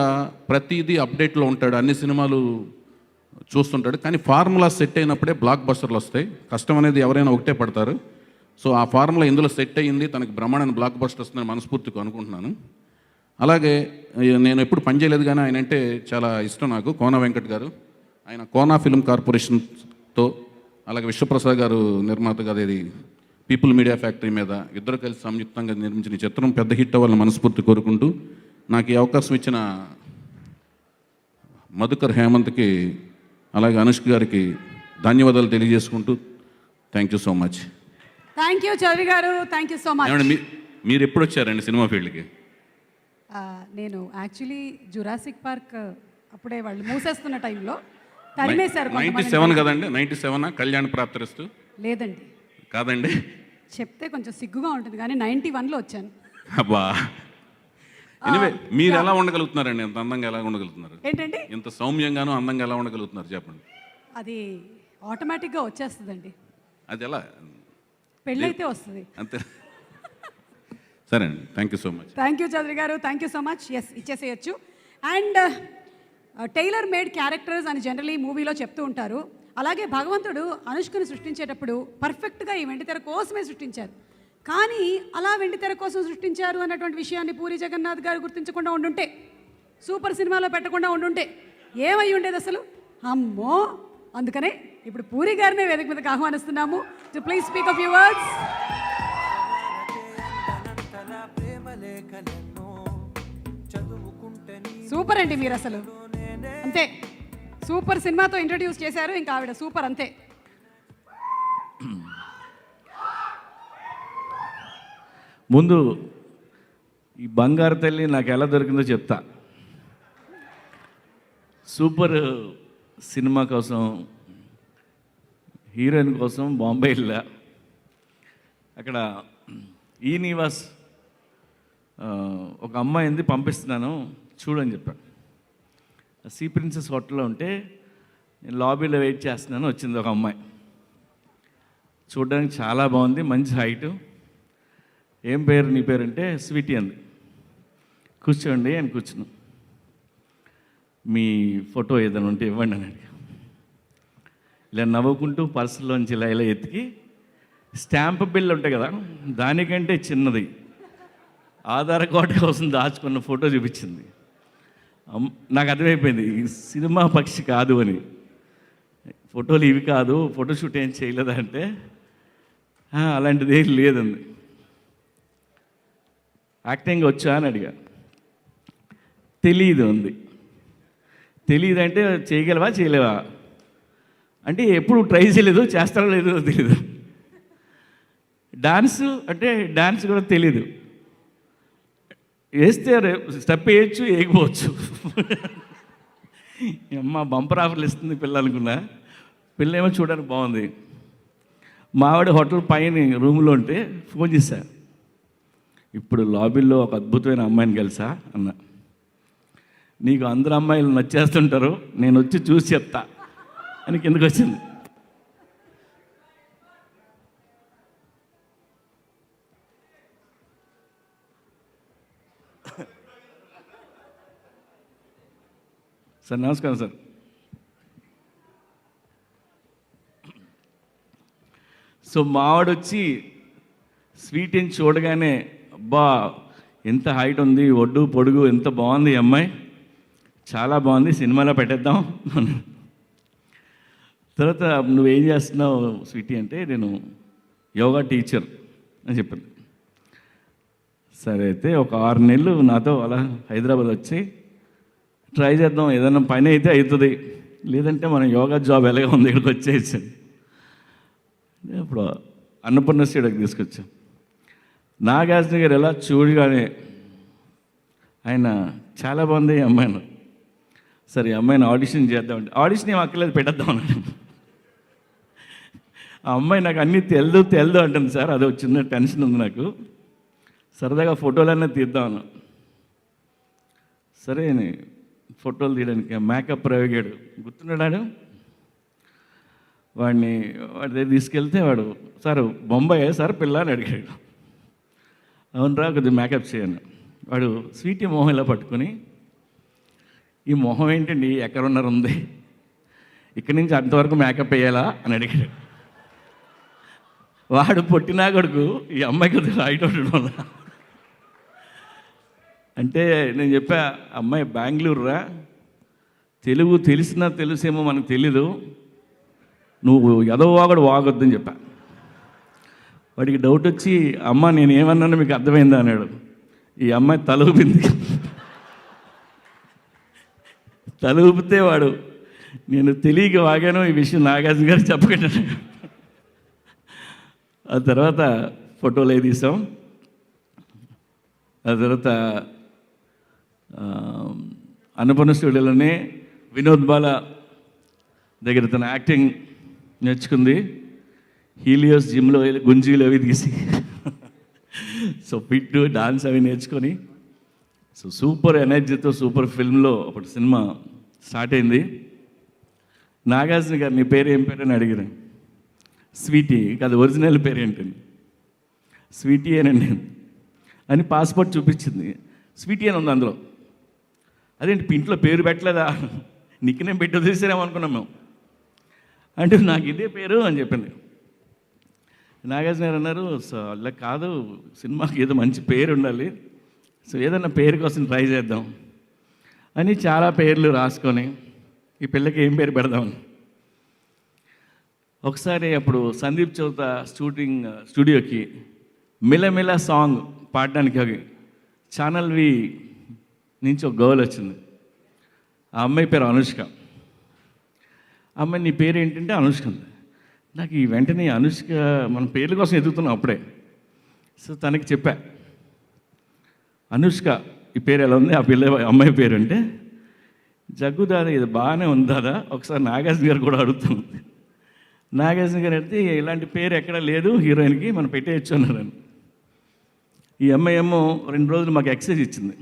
ప్రతిదీ అప్డేట్లో ఉంటాడు, అన్ని సినిమాలు చూస్తుంటాడు. కానీ ఫార్ములా సెట్ అయినప్పుడే బ్లాక్ బస్టర్లు వస్తాయి. కష్టం అనేది ఎవరైనా ఒకటే పడతారు. సో ఆ ఫార్ములా ఇందులో సెట్ అయ్యింది, తనకి బ్రహ్మాండమైన బ్లాక్ బస్టర్ వస్తుందని మనస్ఫూర్తిగా అనుకుంటున్నాను. అలాగే నేను ఎప్పుడు పనిచేయలేదు కానీ ఆయన అంటే చాలా ఇష్టం నాకు. కోన వెంకట్ గారు, ఆయన కోనా ఫిల్మ్ కార్పొరేషన్తో, అలాగే విశ్వప్రసాద్ గారు నిర్మాత గారు, ఇది పీపుల్ మీడియా ఫ్యాక్టరీ మీద ఇద్దరు కలిసి సంయుక్తంగా నిర్మించిన ఈ చిత్రం పెద్ద హిట్ అవ్వాలని మనస్ఫూర్తి కోరుకుంటూ నాకు ఈ అవకాశం ఇచ్చిన మధుకర్ హేమంత్కి అలాగే అనుష్క గారికి ధన్యవాదాలు తెలియజేసుకుంటూ thank you so much. Thank you Chowdary గారు, థ్యాంక్ యూ సో మచ్. మీరు ఎప్పుడు వచ్చారండి సినిమా ఫీల్డ్కి? నేను యాక్చువల్లీ జురాసిక్ పార్క్ అప్పుడే వాళ్ళు మూసేస్తున్న టైంలో తరిమేశారు. 97 కదండి? 97 కళ్యాణ్ ప్రాప్తిరస్తు? లేదండి. కాదండి, చెప్తే కొంచెం సిగ్గుగా ఉంటుంది కానీ 91లో వచ్చాను. అబ్బా, ఎనివే మీరు ఎలా ఉండగలుగుతున్నారండి? ఎంత అందంగా ఎలా ఉండగలుగుతున్నారు? ఏంటండి ఇంత సౌమ్యంగాను అందంగా ఎలా ఉండగలుగుతున్నారు చెప్పండి? అది ఆటోమేటిక్గా వచ్చేస్తుందండి. అది ఎలా? పెళ్ళైతే వస్తుంది అంతే. సరే అండి, thank you so much. Thank you Chowdary గారు, thank you so much. Yes, ఇచ్చేసేయచ్చు. అండ్ టైలర్ మేడ్ క్యారెక్టర్స్ అని జనరలీ మూవీలో చెప్తూ ఉంటారు. అలాగే భగవంతుడు అనుష్కను సృష్టించేటప్పుడు పర్ఫెక్ట్గా ఈ వెండితెర కోసమే సృష్టించారు. కానీ అలా వెండితెర కోసం సృష్టించారు అన్నటువంటి విషయాన్ని పూరి జగన్నాథ్ గారు గుర్తించకుండా ఉండుంటే, సూపర్ సినిమాలో పెట్టకుండా ఉండుంటే ఏమై ఉండేది అసలు? అమ్మో. అందుకనే ఇప్పుడు పూరి గారినే వేదిక మీదకి ఆహ్వానిస్తున్నాము. To please speak of your words. Super అండి మీరు అసలు, అంతే. సూపర్ సినిమాతో ఇంట్రడ్యూస్ చేశారు, ఇంకా ఆవిడ సూపర్, అంతే. ముందు ఈ బంగారు తల్లి నాకు ఎలా దొరికిందో చెప్తా. సూపర్ సినిమా కోసం, హీరోయిన్ కోసం బాంబే వెళ్ళా. అక్కడ ఈ నివాస్ ఒక అమ్మాయింది పంపిస్తున్నాను చూడని చెప్పాను. సీ ప్రిన్సెస్ హోటల్లో ఉంటే నేను లాబీలో వెయిట్ చేస్తున్నాను. వచ్చింది ఒక అమ్మాయి, చూడడానికి చాలా బాగుంది, మంచి హైటు. ఏం పేరు నీ పేరు అంటే స్వీటీ అంది. కూర్చోండి అని కూర్చున్నాం. మీ ఫోటో ఏదైనా ఉంటే ఇవ్వండి అని అడిగా. ఇలా నవ్వుకుంటూ పర్సులోంచి ఇలా ఎత్తికి స్టాంప్ బిల్ ఉంటాయి కదా, దానికంటే చిన్నది ఆధార్ కార్డు కోసం దాచుకున్న ఫోటో చూపించింది. నాకు అర్థమైపోయింది ఈ సినిమా పక్షి కాదు అని. ఫోటోలు ఇవి కాదు, ఫోటోషూట్ ఏం చేయలేదా అంటే అలాంటిది ఏం లేదండి. యాక్టింగ్ వచ్చా అని అడిగా. తెలీదు అంది. తెలియదు అంటే చేయగలవా చేయలేవా అంటే ఎప్పుడు ట్రై చేయలేదు, చేస్తారో లేదో తెలీదు. డాన్స్ అంటే డాన్స్ కూడా తెలీదు. వేస్తే స్టెప్ వేయచ్చు, వేయకపోవచ్చు. అమ్మ బంపర్ ఆఫర్లు ఇస్తుంది పిల్ల అనుకున్నా. పిల్ల ఏమో చూడడానికి బాగుంది. మావాడి హోటల్ పైన రూమ్లో ఉంటే ఫోన్ చేశా, ఇప్పుడు లాబీలో ఒక అద్భుతమైన అమ్మాయిని కలిసా అన్న. నీకు అందరు అమ్మాయిలు నచ్చేస్తుంటారు, నేను వచ్చి చూసి చెప్తా అని కిందకు వచ్చింది. సార్ నమస్కారం సార్. సో మావాడు వచ్చి స్వీట్ అని చూడగానే అబ్బా ఎంత హైట్ ఉంది, ఒడ్డు పొడుగు ఎంత బాగుంది ఈ అమ్మాయి, చాలా బాగుంది, సినిమాలో పెట్టేద్దాం. తర్వాత నువ్వేం చేస్తున్నావు స్వీటీ అంటే నేను యోగా టీచర్ అని చెప్పింది. సరే అయితే ఒక 6 నెలలు నాతో అలా హైదరాబాద్ వచ్చి ట్రై చేద్దాం, ఏదైనా పని అయితే అవుతుంది, లేదంటే మనం యోగా జాబ్ ఎలాగ ఉంది ఇక్కడికి వచ్చేసాను. ఇప్పుడు అన్నపూర్ణ స్టూడియోకి తీసుకొచ్చాం. నాగార్జున గారు ఎలా చూడగానే ఆయన చాలా బాగుంది ఈ అమ్మాయిని, సరే ఈ అమ్మాయిని ఆడిషన్ చేద్దామంటే ఆడిషన్ ఏం అక్కర్లేదు పెట్టేద్దాం అన్నాడు. ఆ అమ్మాయి నాకు అన్నీ తెలదు అంటుంది సార్, అదో చిన్న టెన్షన్ ఉంది నాకు, సరదాగా ఫోటోలన్నీ తీద్దామను. సరే ఫోటోలు తీయడానికి మేకప్ ప్రయోగాడు గుర్తున్నాడు. వాడి దగ్గర తీసుకెళ్తే వాడు సార్ బొంబాయి సార్ పిల్ల అని అడిగాడు. అవునరా కొద్దిగా మేకప్ చేయను. వాడు స్వీటీ మొహం ఇలా పట్టుకొని, ఈ మొహం ఏంటండి ఎక్కడున్నారు ఉంది, ఇక్కడి నుంచి అంతవరకు మేకప్ వేయాలా అని అడిగాడు. వాడు పొట్టినా కొడుకు ఈ అమ్మాయి కొద్దిగా హైట్ ఉండడం అంటే నేను చెప్పా, అమ్మాయి బెంగళూరు రా, తెలుగు తెలిసినా తెలుసేమో మనకు తెలీదు, నువ్వు ఎదవాగడు వాగొద్దని చెప్పా. వాడికి డౌట్ వచ్చి అమ్మ నేను ఏమన్నాను మీకు అర్థమైందా అన్నాడు. ఈ అమ్మాయి తల ఊపింది. తల ఊపితే వాడు నేను తెలియక వాగాను ఈ విషయం నాగార్జున గారు చెప్పకుండా. ఆ తర్వాత ఫోటోలు అవి తీసాం. ఆ తర్వాత అన్నపూర్ణ స్టూడియోలోనే వినోద్ బాల దగ్గర తన యాక్టింగ్ నేర్చుకుంది. హీలియోస్ జిమ్లో గుంజీలు అవి తీసి సో ఫిట్ డాన్స్ అవి నేర్చుకొని సో సూపర్ ఎనర్జీతో సూపర్ ఫిల్మ్లో అప్పుడు సినిమా స్టార్ట్ అయింది. నాగార్జున గారు నీ పేరు ఏం పేరు అని అడిగాను. స్వీటీ కాదు, ఒరిజినల్ పేరు ఏంటండి? స్వీటీ అనండి అని పాస్పోర్ట్ చూపించింది. స్వీటీ అని ఉంది అందులో. అదేంటి ఇంట్లో పేరు పెట్టలేదా, నిక్నేమ్ పెట్టి వదిలేసారేమో అనుకున్నాం మేము. అంటే నాకు ఇదే పేరు అని చెప్పింది. నాగార్జున గారు అన్నారు, సో అలా కాదు, సినిమాకి ఏదో మంచి పేరు ఉండాలి, సో ఏదన్నా పేరు కోసం ట్రై చేద్దాం అని చాలా పేర్లు రాసుకొని ఈ పిల్లకి ఏం పేరు పెడదామని. ఒకసారి అప్పుడు సందీప్ చౌత స్టూడియోకి మిలమిల సాంగ్ పాడడానికి ఛానల్ వి నుంచి ఒక గర్ల్ వచ్చింది. ఆ అమ్మాయి పేరు అనుష్క. అమ్మాయి నీ పేరు ఏంటంటే అనుష్క ఉంది. నాకు ఈ వెంటనే అనుష్క మన పేర్ల కోసం ఎదుగుతున్నాం అప్పుడే. సో తనకి చెప్పా, అనుష్క ఈ పేరు ఎలా ఉంది, ఆ పిల్ల అమ్మాయి పేరు అంటే, జగ్గు దాదా ఇది బాగానే ఉంది దాదా, ఒకసారి నాగార్జున గారు కూడా అడుగుతాం. నాగార్జున గారు అడిగితే ఇలాంటి పేరు ఎక్కడా లేదు హీరోయిన్కి, మనం పెట్టేయచ్చు అన్నారని. ఈ అమ్మాయి ఏమో 2 రోజులు మాకు ఎక్సర్సైజ్ ఇచ్చింది.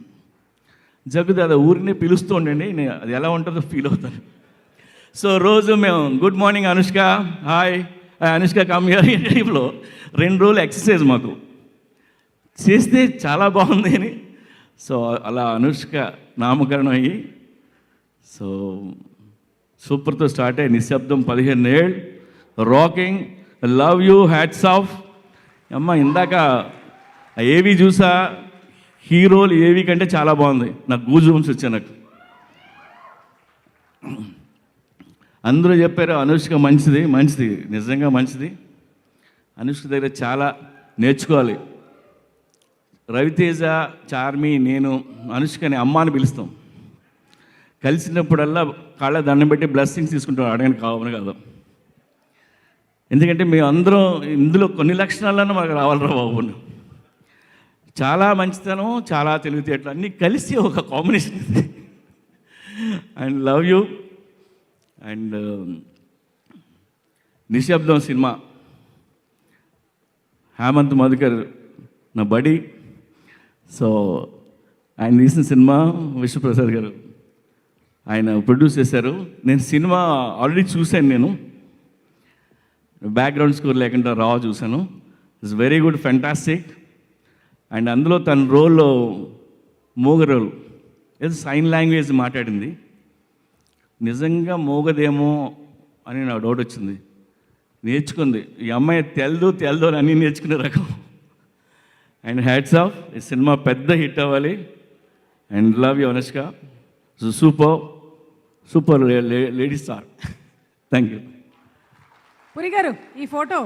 జగ్గు దాదా ఊరిని పిలుస్తూ ఉండండి, నేను అది ఎలా ఉంటుందో ఫీల్ అవుతాను. సో రోజు మేము good morning Anushka, hi Anushka come here ఈ టైప్లో 2 రోజులు ఎక్సర్సైజ్ మాకు చేస్తే చాలా బాగుంది అని. సో అలా అనుష్క నామకరణం అయ్యి సో సూపర్తో స్టార్ట్ అయ్యి నిశ్శబ్దం 15 ఏళ్ళు rocking, love you, hats off. అమ్మ ఇందాక ఏవి చూసా, హీరోలు ఏవి కంటే చాలా బాగుంది. నాకు గూజ్ బంప్స్ వచ్చాయి. నాకు అందరూ చెప్పారు అనుష్క మంచిది, నిజంగా మంచిది. అనుష్క దగ్గర చాలా నేర్చుకోవాలి. రవితేజ, చార్మి, నేను అనుష్కని అమ్మ అని పిలుస్తాం. కలిసినప్పుడల్లా కాళ్ళ దండం పెట్టి బ్లెస్సింగ్స్ తీసుకుంటాం, అడగని కావని కాదు. ఎందుకంటే మేము అందరం ఇందులో కొన్ని లక్షణాలను మాకు రావాలరా బాబు. చాలా మంచితనం, చాలా తెలివితేటలు అన్నీ కలిసి ఒక కాంబినేషన్ ఇది. And love you. అండ్ నిశ్శబ్దం సినిమా, హేమంత్ మధుకర్ నా బడి. సో ఆయన తీసిన సినిమా విష్ణుప్రసాద్ గారు ఆయన ప్రొడ్యూస్ చేశారు. నేను సినిమా ఆల్రెడీ చూశాను. నేను బ్యాక్గ్రౌండ్ స్కోర్ లేకుండా చూశాను. It's very good, fantastic. And అందులో తన రోల్లో మూగ రోల్ ఏదో సైన్ లాంగ్వేజ్ మాట్లాడింది. నిజంగా మూగదేమో అని నాకు డౌట్ వచ్చింది. నేర్చుకుంది ఈ అమ్మాయి. తెల్దో అని అన్నీ నేర్చుకునే రకం. And hats off. ఈ సినిమా పెద్ద హిట్ అవ్వాలి. And love you Anushka. Super lady star. Thank you. Puri గారు ఈ ఫోటో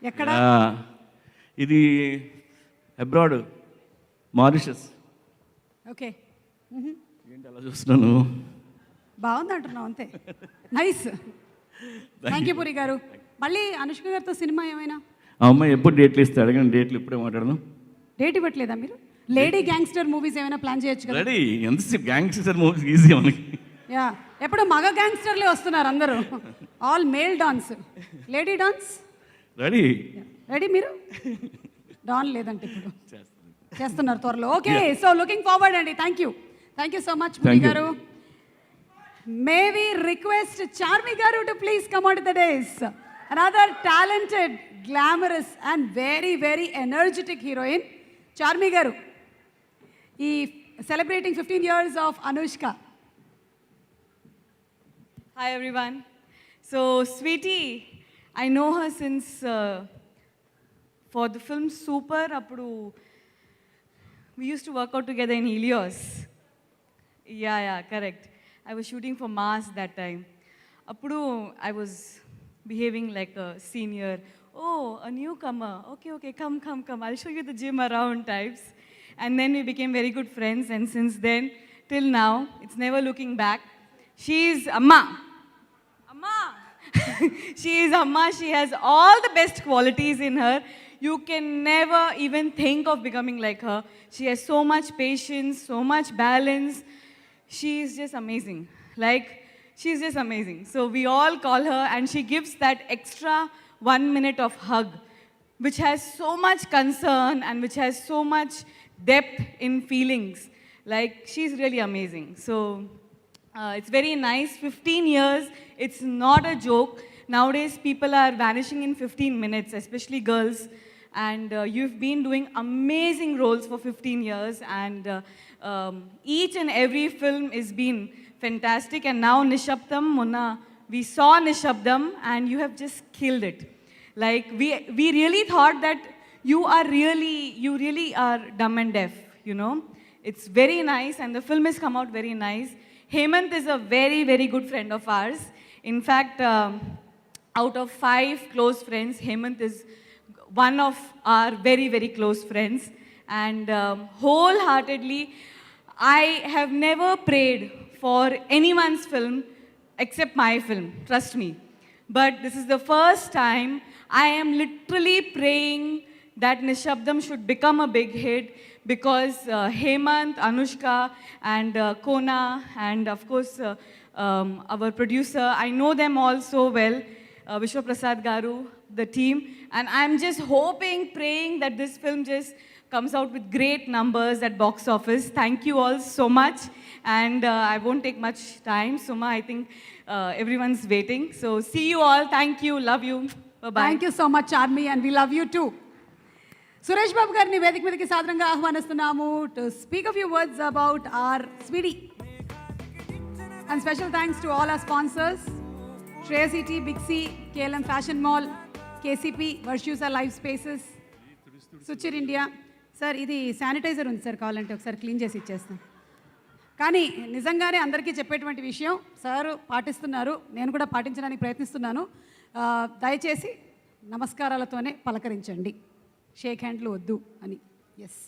ఎక్కడ? ఇది అబ్రాడ్, మారిషస్. ఓకే, ఏంటి అలా చూస్తున్నాను? బాగుంది అంటున్నావు అంతే. నైస్. థ్యాంక్ యూ పురి గారు. మళ్ళీ అనుష్క గారితో సినిమా ఏమైనా? ఆ అమ్మాయి ఎప్పుడు డేట్లు ఇస్తే అడగండి. డేట్లు ఇప్పుడే మాట్లాడదాం. డేట్ ఇవ్వట్లేదా మీరు? లేడీ గ్యాంగ్స్టర్ మూవీస్ ఏమైనా ప్లాన్ చేయొచ్చు కదా? రెడీ. ఎంతసేపు గ్యాంగ్స్టర్ మూవీస్ ఈజీ మనకి. యా, ఎప్పుడు మగ గ్యాంగ్స్టర్లే వస్తున్నారు అందరూ. All male dance, lady dance. Ready. Ready మీరు? డాన్ లేదంటే ఇప్పుడు చేస్తున్నారు త్వరలో. ఓకే, సో లుకింగ్ ఫార్వర్డ్ అండి. థ్యాంక్ యూ సో మచ్ పురి గారు. మే వి రిక్వెస్ట్ చార్మి గారు to please come on to the days. Another talented, glamorous and very, very energetic heroine, Charmi Garu. Celebrating 15 years of Anushka. Hi everyone. So Sweetie, I know her since for the film Super. Appudu we used to work out together in Helios. Yeah, correct. I was shooting for Mars that time. Appudu I was behaving like a senior. Oh, a newcomer. Okay, come. I'll show you the gym around types. And then we became very good friends. And since then, till now, it's never looking back. She's Amma. She is Amma. She has all the best qualities in her. You can never even think of becoming like her. She has so much patience, so much balance. She is just amazing. She's just amazing. So we all call her, and she gives that extra 1 minute of hug, which has so much concern and which has so much depth in feelings. She's really amazing. So it's very nice. 15 years, it's not a joke. Nowadays, people are vanishing in 15 minutes, especially girls. And you've been doing amazing roles for 15 years. And each and every film is been fantastic. And now Nishabdam, Mona, we saw Nishabdam and you have just killed it. We really thought that you really are dumb and deaf, you know. It's very nice and the film has come out very nice. Hemant is a very, very good friend of ours. In fact, out of 5 close friends, Hemant is one of our very, very close friends. And wholeheartedly, I have never prayed for anyone's film except my film, trust me. But this is the first time I am literally praying that Nishabdam should become a big hit because Hemant, Anushka and Kona and of course our producer, I know them all so well, Vishwaprasad Garu, the team, and I'm just hoping, praying that this film just comes out with great numbers at box office. Thank you all so much. And I won't take much time. Suma, I think everyone's waiting. So see you all. Thank you. Love you. Bye-bye. Thank you so much, Charmi, and we love you too. Suresh Babu గారిని వేదిక మీదకి సాదరంగా ఆహ్వానిస్తున్నాము to speak a few words about our Sweetie. And special thanks to all our sponsors, Shreyas ET, Big C, KLM Fashion Mall, KCP, Varshusa Life Spaces, Suchir India, sir ఇది శానిటైజర్ ఉంది సార్, కావాలంటే ఒకసారి క్లీన్ చేసి ఇచ్చేస్తాం. కానీ నిజంగానే అందరికీ చెప్పేటువంటి విషయం సార్ పాటిస్తున్నారు, నేను కూడా పాటించడానికి ప్రయత్నిస్తున్నాను. దయచేసి నమస్కారాలతోనే పలకరించండి, షేక్ హ్యాండ్లు వద్దు అని. ఎస్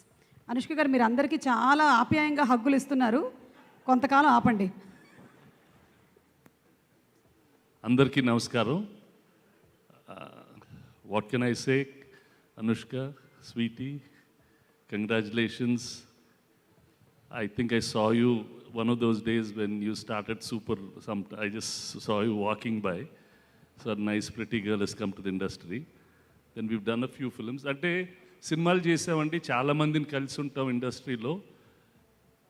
అనుష్క గారు, మీరు అందరికీ చాలా ఆప్యాయంగా హగ్గులు ఇస్తున్నారు, కొంతకాలం ఆపండి. అందరికీ నమస్కారం. What can I say? Anushka, Sweetie, congratulations. I think I saw you one of those days when you started Super. I just saw you walking by. So a nice, pretty girl has come to the industry. Then we've done a few films. అంటే సినిమాలు చేసామండి, చాలా మందిని కలిసి ఉంటాం ఇండస్ట్రీలో.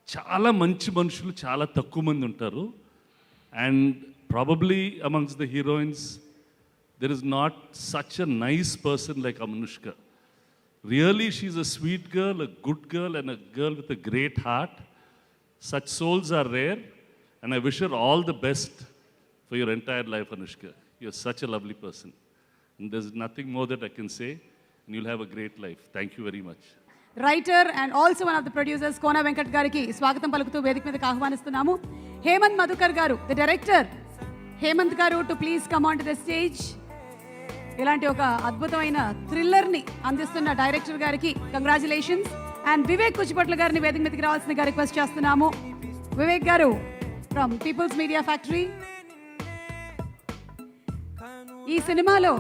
చాలా మంచి మనుషులు చాలా తక్కువ మంది ఉంటారు. And probably amongst the heroines there is not such a nice person like Anushka. Really, she's a sweet girl, a good girl, and a girl with a great heart. Such souls are rare, and I wish her all the best for your entire life, Anushka. You're such a lovely person. And there's nothing more that I can say, and you'll have a great life. Thank you very much. Writer and also one of the producers Kona Venkat గారికి స్వాగతం పలుకుతూ వేదిక మీదకి ఆహ్వానిస్తున్నాము. హేమంత్ మధుకర్ గారు, ద డైరెక్టర్ హేమంత్ గారు, to please come on to the stage. ఇలాంటి ఒక అద్భుతమైన థ్రిల్లర్ని అందిస్తున్న డైరెక్టర్ గారికి కంగ్రాచులేషన్స్. అండ్ వివేక్ కుచిపట్ల గారిని వేదిక మీదకి రావాల్సిందిగా రిక్వెస్ట్ చేస్తున్నాము. వివేక్ గారు ఫ్రమ్ పీపుల్స్ మీడియా ఫ్యాక్టరీ. ఈ సినిమాలో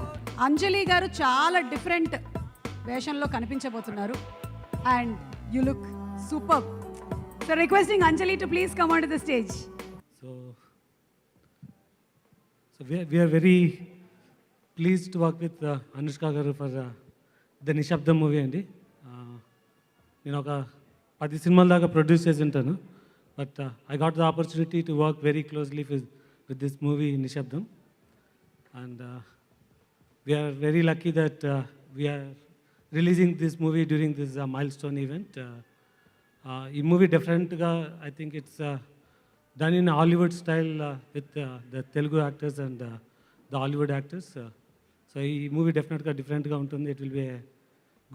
అంజలి గారు చాలా డిఫరెంట్ వేషంలో కనిపించబోతున్నారు. And you look super. So requesting Anjali to please come on to the stage. So we are very pleased to work with Anushka garu for the Nishabdam movie అండి. నేను ఒక 10 సినిమాల దాకా ప్రొడ్యూస్ చేసి ఉంటాను, but I got the opportunity to work very closely with this movie Nishabdham. And we're very lucky that we're releasing this movie during this milestone event. ఈ మూవీ డిఫరెంట్గా, I think it's done in Hollywood style with the Telugu actors and the Hollywood actors. So ఈ మూవీ డెఫినెట్గా డిఫరెంట్గా ఉంటుంది. It will be a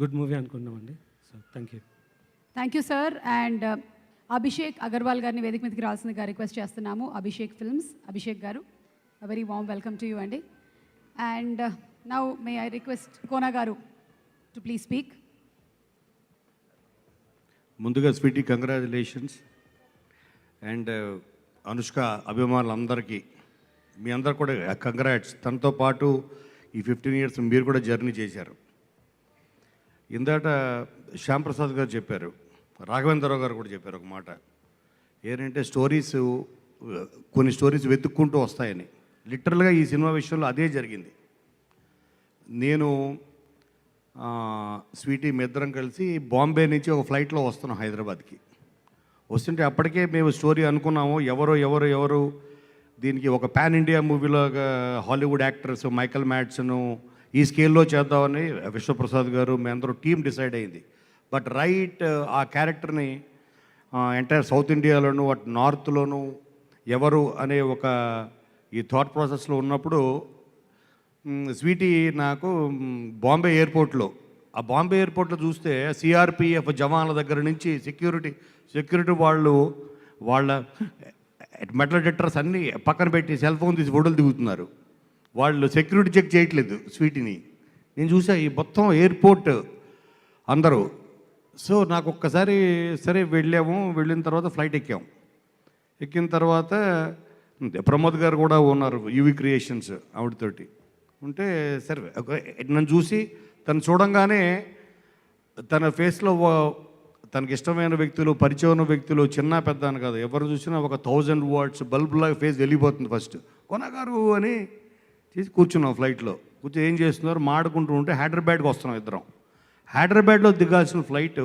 good movie అనుకున్నామండి. So thank you. Thank you sir. And Abhishek Agarwal గారిని వేదిక మీదకి రావాల్సిందిగా రిక్వెస్ట్ చేస్తున్నాము. అభిషేక్ ఫిల్మ్స్, అభిషేక్ గారు, very warm welcome to you అండి. And now may I request Kona గారు టు ప్లీజ్ స్పీక్. ముందుగా స్వీటీ కంగ్రాచులేషన్స్. అండ్ అనుష్క అభిమానులందరికీ మీ అందరు కూడా కంగ్రాట్స్. తనతో పాటు ఈ 15 years మీరు కూడా జర్నీ చేశారు. ఇందాట శ్యామ్ ప్రసాద్ గారు చెప్పారు, రాఘవేంద్రరావు గారు కూడా చెప్పారు ఒక మాట, ఏంటంటే కొన్ని స్టోరీస్ వెతుక్కుంటూ వస్తాయని. లిటరల్గా ఈ సినిమా విషయంలో అదే జరిగింది. నేను స్వీటీ మిద్దరం కలిసి బాంబే నుంచి ఒక ఫ్లైట్లో వస్తున్నాం హైదరాబాద్కి. వస్తుంటే అప్పటికే మేము స్టోరీ అనుకున్నాము, ఎవరు దీనికి ఒక పాన్ ఇండియా మూవీలాగా హాలీవుడ్ యాక్టర్స్ మైకల్ మ్యాడ్సను ఈ స్కేల్లో చేద్దామని విశ్వప్రసాద్ గారు మీ అందరూ టీం డిసైడ్ అయింది. బట్ రైట్ ఆ క్యారెక్టర్ని ఎంటైర్ సౌత్ ఇండియాలోను అటు నార్త్లోను ఎవరు అనే ఒక ఈ థాట్ ప్రాసెస్లో ఉన్నప్పుడు స్వీటీ నాకు బాంబే ఎయిర్పోర్ట్లో చూస్తే సిఆర్పిఎఫ్ జవాన్ల దగ్గర నుంచి సెక్యూరిటీ వాళ్ళు వాళ్ళ మెటల్ డిటెక్టర్స్ అన్నీ పక్కన పెట్టి సెల్ ఫోన్ తీసి ఫోటోలు దిగుతున్నారు. వాళ్ళు సెక్యూరిటీ చెక్ చేయట్లేదు స్వీటీని. నేను చూసా ఈ మొత్తం ఎయిర్పోర్ట్ అందరూ. సో నాకు ఒక్కసారి సరే వెళ్ళిన తర్వాత ఫ్లైట్ ఎక్కిన తర్వాత ప్రమోద్ గారు కూడా ఉన్నారు యూవీ క్రియేషన్స్ ఆవిడతోటి ఉంటే, సరే నన్ను చూసి తను చూడంగానే తన ఫేస్లో తనకి ఇష్టమైన వ్యక్తులు, పరిచయం ఉన్న వ్యక్తులు, చిన్న పెద్ద అని కాదు, ఎవరు చూసినా ఒక 1000 watts బల్బులాగా ఫేస్ వెళ్ళిపోతుంది. ఫస్ట్ కొనగారు అని చేసి కూర్చున్నాం ఫ్లైట్లో. కూర్చొని ఏం చేస్తున్నారు మాడుకుంటూ ఉంటే హైదరాబాద్కి వస్తున్నాం ఇద్దరం. హైదరాబాద్లో దిగాల్సిన ఫ్లైటు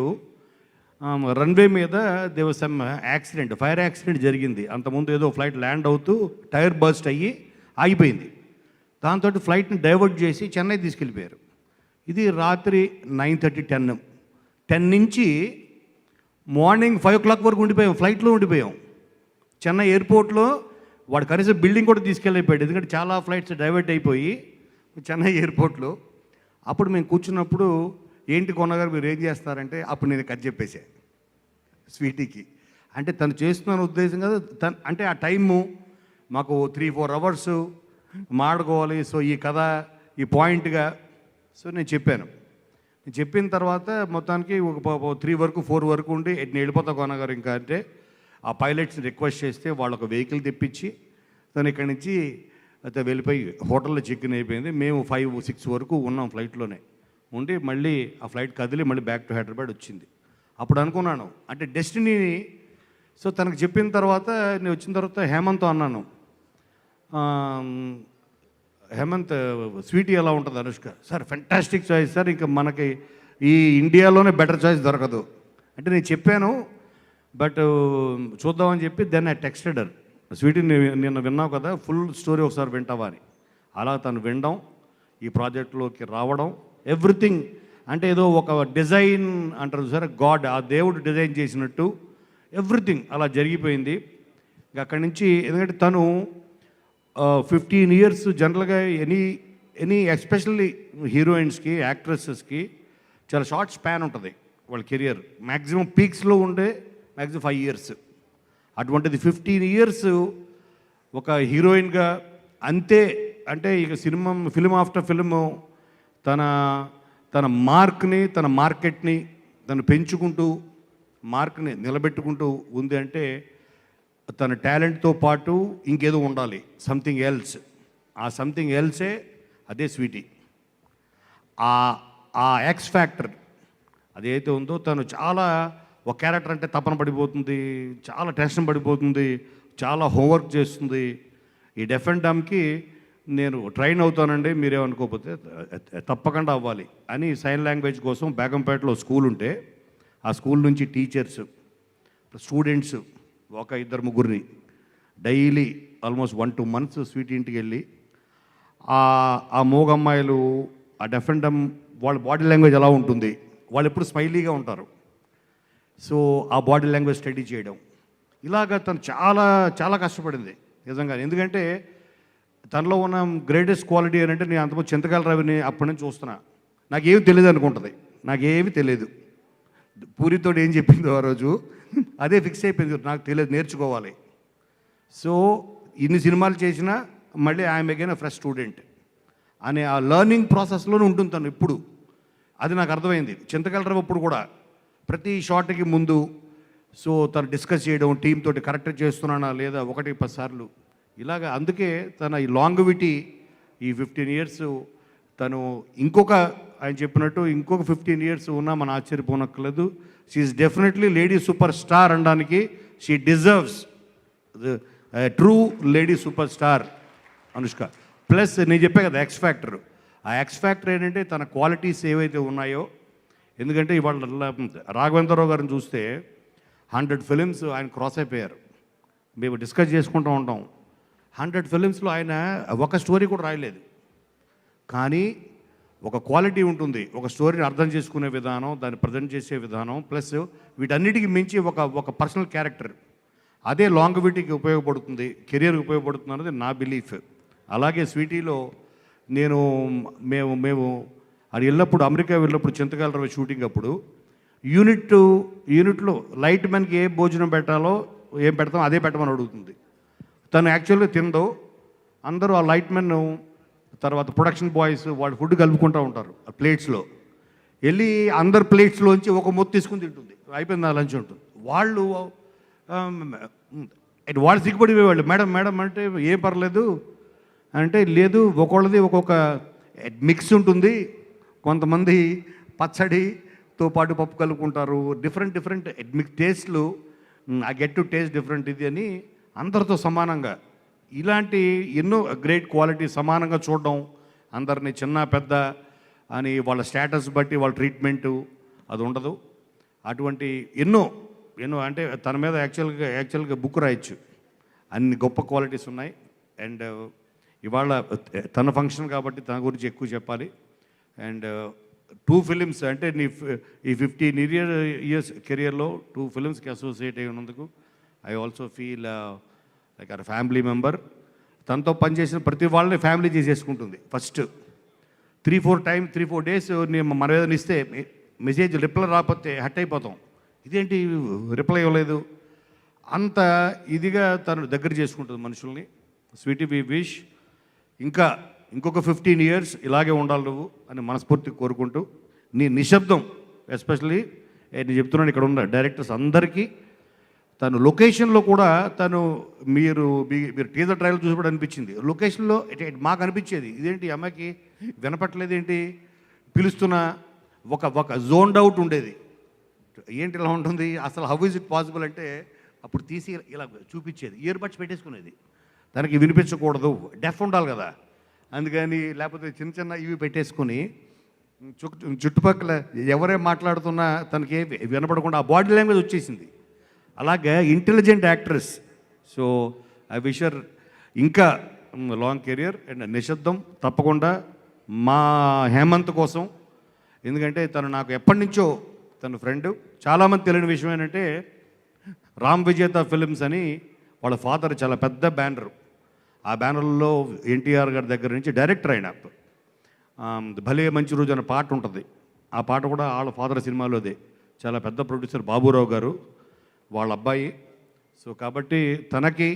రన్వే మీద దేవర్ సమ్ యాక్సిడెంట్, ఫైర్ యాక్సిడెంట్ జరిగింది. అంతకుముందు ఏదో ఫ్లైట్ ల్యాండ్ అవుతూ టైర్ బర్స్ట్ అయ్యి ఆగిపోయింది. దాంతో ఫ్లైట్ని డైవర్ట్ చేసి చెన్నై తీసుకెళ్ళిపోయారు. ఇది రాత్రి 9:30, 10 నుంచి మార్నింగ్ 5 o'clock వరకు ఫ్లైట్లో ఉండిపోయాం చెన్నై ఎయిర్పోర్ట్లో. వాడు కనీసం బిల్డింగ్ కూడా తీసుకెళ్ళిపోయాడు, ఎందుకంటే చాలా ఫ్లైట్స్ డైవర్ట్ అయిపోయి చెన్నై ఎయిర్పోర్ట్లో. అప్పుడు మేము కూర్చున్నప్పుడు ఏంటి కొన్నగారు మీరు ఏం చేస్తారంటే అప్పుడు నేను కథ చెప్పేసా స్వీటీకి. అంటే తను చేస్తున్న ఉద్దేశం కదా, అంటే ఆ టైము మాకు 3-4 అవర్స్ మాడుకోవాలి. సో ఈ కథ ఈ పాయింట్గా సో నేను చెప్పాను. నేను చెప్పిన తర్వాత మొత్తానికి ఒక 3 వరకు 4 వరకు ఉండి నేను వెళ్ళిపోతా కొనగారు ఇంకా అంటే ఆ పైలట్స్ని రిక్వెస్ట్ చేస్తే వాళ్ళు ఒక వెహికల్ తెప్పించి తను ఇక్కడి నుంచి అయితే వెళ్ళిపోయి హోటల్లో చెక్ ఇన్ అయిపోయింది. మేము 5-6 వరకు ఉన్నాం ఫ్లైట్లోనే ఉండి మళ్ళీ ఆ ఫ్లైట్ కదిలి మళ్ళీ బ్యాక్ టు హైదరాబాద్ వచ్చింది. అప్పుడు అనుకున్నాను అంటే డెస్టినీని. సో తనకు చెప్పిన తర్వాత నేను వచ్చిన తర్వాత హేమంత్తో అన్నాను, హేమంత్ స్వీటీ ఎలా ఉంటుంది Anushka? Sir fantastic choice sir, ఇంకా మనకి ఈ ఇండియాలోనే బెటర్ చాయిస్ దొరకదు అంటే నేను చెప్పాను. బట్ చూద్దామని చెప్పి then I texted her, Sweetie నిన్న విన్నావు కదా ఫుల్ స్టోరీ ఒకసారి వింటావా అని. అలా తను వినడం, ఈ ప్రాజెక్టులోకి రావడం, ఎవ్రీథింగ్ అంటే ఏదో ఒక డిజైన్ అంటారు సార్, గాడ్ ఆ దేవుడు డిజైన్ చేసినట్టు ఎవ్రీథింగ్ అలా జరిగిపోయింది. ఇంకా అక్కడి నుంచి ఎందుకంటే తను 15 years జనరల్గా ఎనీ ఎస్పెషల్లీ హీరోయిన్స్కి యాక్ట్రెసెస్కి చాలా షార్ట్ స్పాన్ ఉంటుంది వాళ్ళ కెరియర్. మ్యాక్సిమం పీక్స్లో ఉండే మ్యాక్సిమం 5 years. అటువంటిది 15 years ఒక హీరోయిన్గా అంతే. అంటే ఇక ఫిల్మ్ ఆఫ్టర్ ఫిల్మ్ తన మార్క్ని తన మార్కెట్ని తను పెంచుకుంటూ మార్క్ని నిలబెట్టుకుంటూ ఉంది. అంటే తన టాలెంట్తో పాటు ఇంకేదో ఉండాలి, సంథింగ్ ఎల్స్. ఆ సంథింగ్ ఎల్సే అదే స్వీటీ. ఆ ఎక్స్ ఫ్యాక్టర్ అదైతే ఉందో తను చాలా ఒక క్యారెక్టర్ అంటే తపన పడిపోతుంది, చాలా టెన్షన్ పడిపోతుంది, చాలా హోంవర్క్ చేస్తుంది. ఈ డెఫ్ అండ్ డమ్కి నేను ట్రైన్ అవుతానండి, మీరేమనుకోకపోతే తప్పకుండా అవ్వాలి అని సైన్ లాంగ్వేజ్ కోసం బేగంపేటలో స్కూల్ ఉంటే ఆ స్కూల్ నుంచి టీచర్స్ స్టూడెంట్స్ ఒక 2-3 డైలీ ఆల్మోస్ట్ 1-2 months స్వీట్ ఇంటికి వెళ్ళి ఆ మూగమ్మాయిలు ఆ డెఫ్ అండ్ డమ్ వాళ్ళ బాడీ లాంగ్వేజ్ ఎలా ఉంటుంది, వాళ్ళు ఎప్పుడు స్మైలీగా ఉంటారు. సో ఆ బాడీ లాంగ్వేజ్ స్టడీ చేయడం ఇలాగ తను చాలా చాలా కష్టపడింది నిజంగా. ఎందుకంటే తనలో ఉన్న గ్రేటెస్ట్ క్వాలిటీ ఏంటంటే నేను అంతకుముందు చింతకాల రవిని అప్పటి నుంచి చూస్తున్నా, నాకేమి తెలియదు అనుకుంటుంది, నాకేమి తెలియదు. పూరితో ఏం చెప్పిందో ఆ రోజు అదే ఫిక్స్ అయిపోయింది, నాకు తెలియదు నేర్చుకోవాలి. సో ఇన్ని సినిమాలు చేసినా మళ్ళీ I'm again a fresh student అనే ఆ లెర్నింగ్ ప్రాసెస్లోనే ఉంటుంది తను ఇప్పుడు. అది నాకు అర్థమైంది. చింతకాల రవి అప్పుడు కూడా ప్రతి షాట్కి ముందు సో తను డిస్కస్ చేయడం, టీమ్ తోటి కరెక్ట్ చేస్తున్నానా లేదా 1-10 సార్లు ఇలాగ. అందుకే తన ఈ లాంగ్విటీ ఈ 15 years తను ఆయన చెప్పినట్టు ఇంకొక 15 years ఉన్నా మనం ఆశ్చర్యపోనక్కర్లేదు. She is definitely lady super star అనడానికి she deserves true lady super star Anushka. Plus నేను చెప్పే కదా ఎక్స్ ఫ్యాక్టర్, ఆ ఎక్స్ ఫ్యాక్టర్ ఏంటంటే తన క్వాలిటీస్ ఏవైతే ఉన్నాయో. ఎందుకంటే ఇవాళ రాఘవేంద్రరావు గారిని చూస్తే 100 films ఆయన క్రాస్ అయిపోయారు. మేము డిస్కస్ చేసుకుంటూ ఉంటాం. 100 filmsలో ఆయన ఒక స్టోరీ కూడా రాయలేదు. కానీ ఒక క్వాలిటీ ఉంటుంది, ఒక స్టోరీని అర్థం చేసుకునే విధానం, దాన్ని ప్రజెంట్ చేసే విధానం, ప్లస్ వీటన్నిటికీ మించి ఒక పర్సనల్ క్యారెక్టర్. అదే లాంగ్విటీకి ఉపయోగపడుతుంది, కెరియర్కి ఉపయోగపడుతుంది అన్నది నా బిలీఫ్. అలాగే స్వీటీలో మేము అది వెళ్ళినప్పుడు అమెరికా వెళ్ళినప్పుడు చింతకాల రవి షూటింగ్ అప్పుడు యూనిట్లో లైట్ మ్యాన్కి ఏ భోజనం పెట్టాలో ఏం పెడతామో అదే పెట్టమని అడుగుతుంది. తను యాక్చువల్గా తిందో, అందరూ ఆ లైట్ మెన్ తర్వాత ప్రొడక్షన్ బాయ్స్ వాళ్ళు ఫుడ్ కలుపుకుంటూ ఉంటారు ఆ ప్లేట్స్లో. వెళ్ళి అందరు ప్లేట్స్లోంచి ఒక మొత్తం తీసుకుని తింటుంది, అయిపోయింది ఆ లంచ్ ఉంటుంది. వాళ్ళు సిగ్గుపడిపోయేవాళ్ళు, మేడం మేడం అంటే ఏం పర్లేదు అంటే, లేదు ఒకళ్ళది ఒక్కొక్క మిక్స్ ఉంటుంది, కొంతమంది పచ్చడితో పాటు పప్పు కలుపుకుంటారు, డిఫరెంట్ మిక్స్ టేస్ట్లు, I get to taste different ఇది అని అందరితో సమానంగా ఇలాంటి ఎన్నో గ్రేట్ క్వాలిటీ సమానంగా చూడడం, అందరినీ చిన్న పెద్ద అని వాళ్ళ స్టేటస్ బట్టి వాళ్ళ ట్రీట్మెంటు అది ఉండదు. అటువంటి ఎన్నో అంటే తన మీద యాక్చువల్గా బుక్ రాయొచ్చు, అన్ని గొప్ప క్వాలిటీస్ ఉన్నాయి. అండ్ ఇవాళ తన ఫంక్షన్ కాబట్టి తన గురించి ఎక్కువ చెప్పాలి. అండ్ 2 films అంటే ఈ 15 years కెరియర్లో 2 filmsకి అసోసియేట్ అయి ఉన్నందుకు I also feel like our family member. తనతో పనిచేసిన ప్రతి వాళ్ళని ఫ్యామిలీ చేసేసుకుంటుంది ఫస్ట్. 3-4 days మన ఏదైనా ఇస్తే మెసేజ్ రిప్లై రాకపోతే హట్ అయిపోతాం. ఇదేంటి రిప్లై ఇవ్వలేదు, అంత ఇదిగా తను దగ్గర చేసుకుంటుంది మనుషుల్ని. స్వీటీ, వి విష్ ఇంకొక 15 years ఇలాగే ఉండాలి నువ్వు అని మనస్ఫూర్తిగా కోరుకుంటూ, నీ నిశ్శబ్దం ఎస్పెషల్లీ నేను చెప్తున్నాను ఇక్కడ ఉన్న డైరెక్టర్స్ అందరికీ, తను లొకేషన్లో కూడా మీరు టీజర్ ట్రయల్ చూసినప్పుడు అనిపించింది, లొకేషన్లో మాకు అనిపించేది ఇదేంటి అమ్మాయికి వినపట్లేదు ఏంటి, పిలుస్తున్న ఒక జోన్డ్ అవుట్ ఉండేది. ఏంటి ఇలా ఉంటుంది అసలు, హౌ ఇస్ ఇట్ పాసిబుల్ అంటే అప్పుడు తీసి ఇలా చూపించేది, ఇయర్ బడ్స్ పెట్టేసుకునేది, తనకి వినిపించకూడదు, డెఫ్ ఉండాలి కదా, అందుకని లేకపోతే చిన్న ఇవి పెట్టేసుకుని చుట్టుపక్కల ఎవరే మాట్లాడుతున్నా తనకి వినపడకుండా ఆ బాడీ లాంగ్వేజ్ వచ్చేసింది. అలాగే intelligent actress. So I wisher ఇంకా లాంగ్ కెరియర్ అండ్ నిశ్శబ్దం తప్పకుండా మా హేమంత్ కోసం, ఎందుకంటే తను నాకు ఎప్పటి నుంచో తన ఫ్రెండ్. చాలామంది తెలియని విషయం ఏంటంటే రామ్ విజేత ఫిల్మ్స్ అని వాళ్ళ ఫాదర్ చాలా పెద్ద బ్యానర్, ఆ బ్యానర్లో ఎన్టీఆర్ గారి దగ్గర నుంచి డైరెక్టర్ అయిన భలే మంచి రోజు అనే పాట ఉంటుంది, ఆ పాట కూడా వాళ్ళ ఫాదర్ సినిమాలోదే. చాలా పెద్ద ప్రొడ్యూసర్ బాబురావు గారు వాళ్ళ అబ్బాయి. సో కాబట్టి తనకి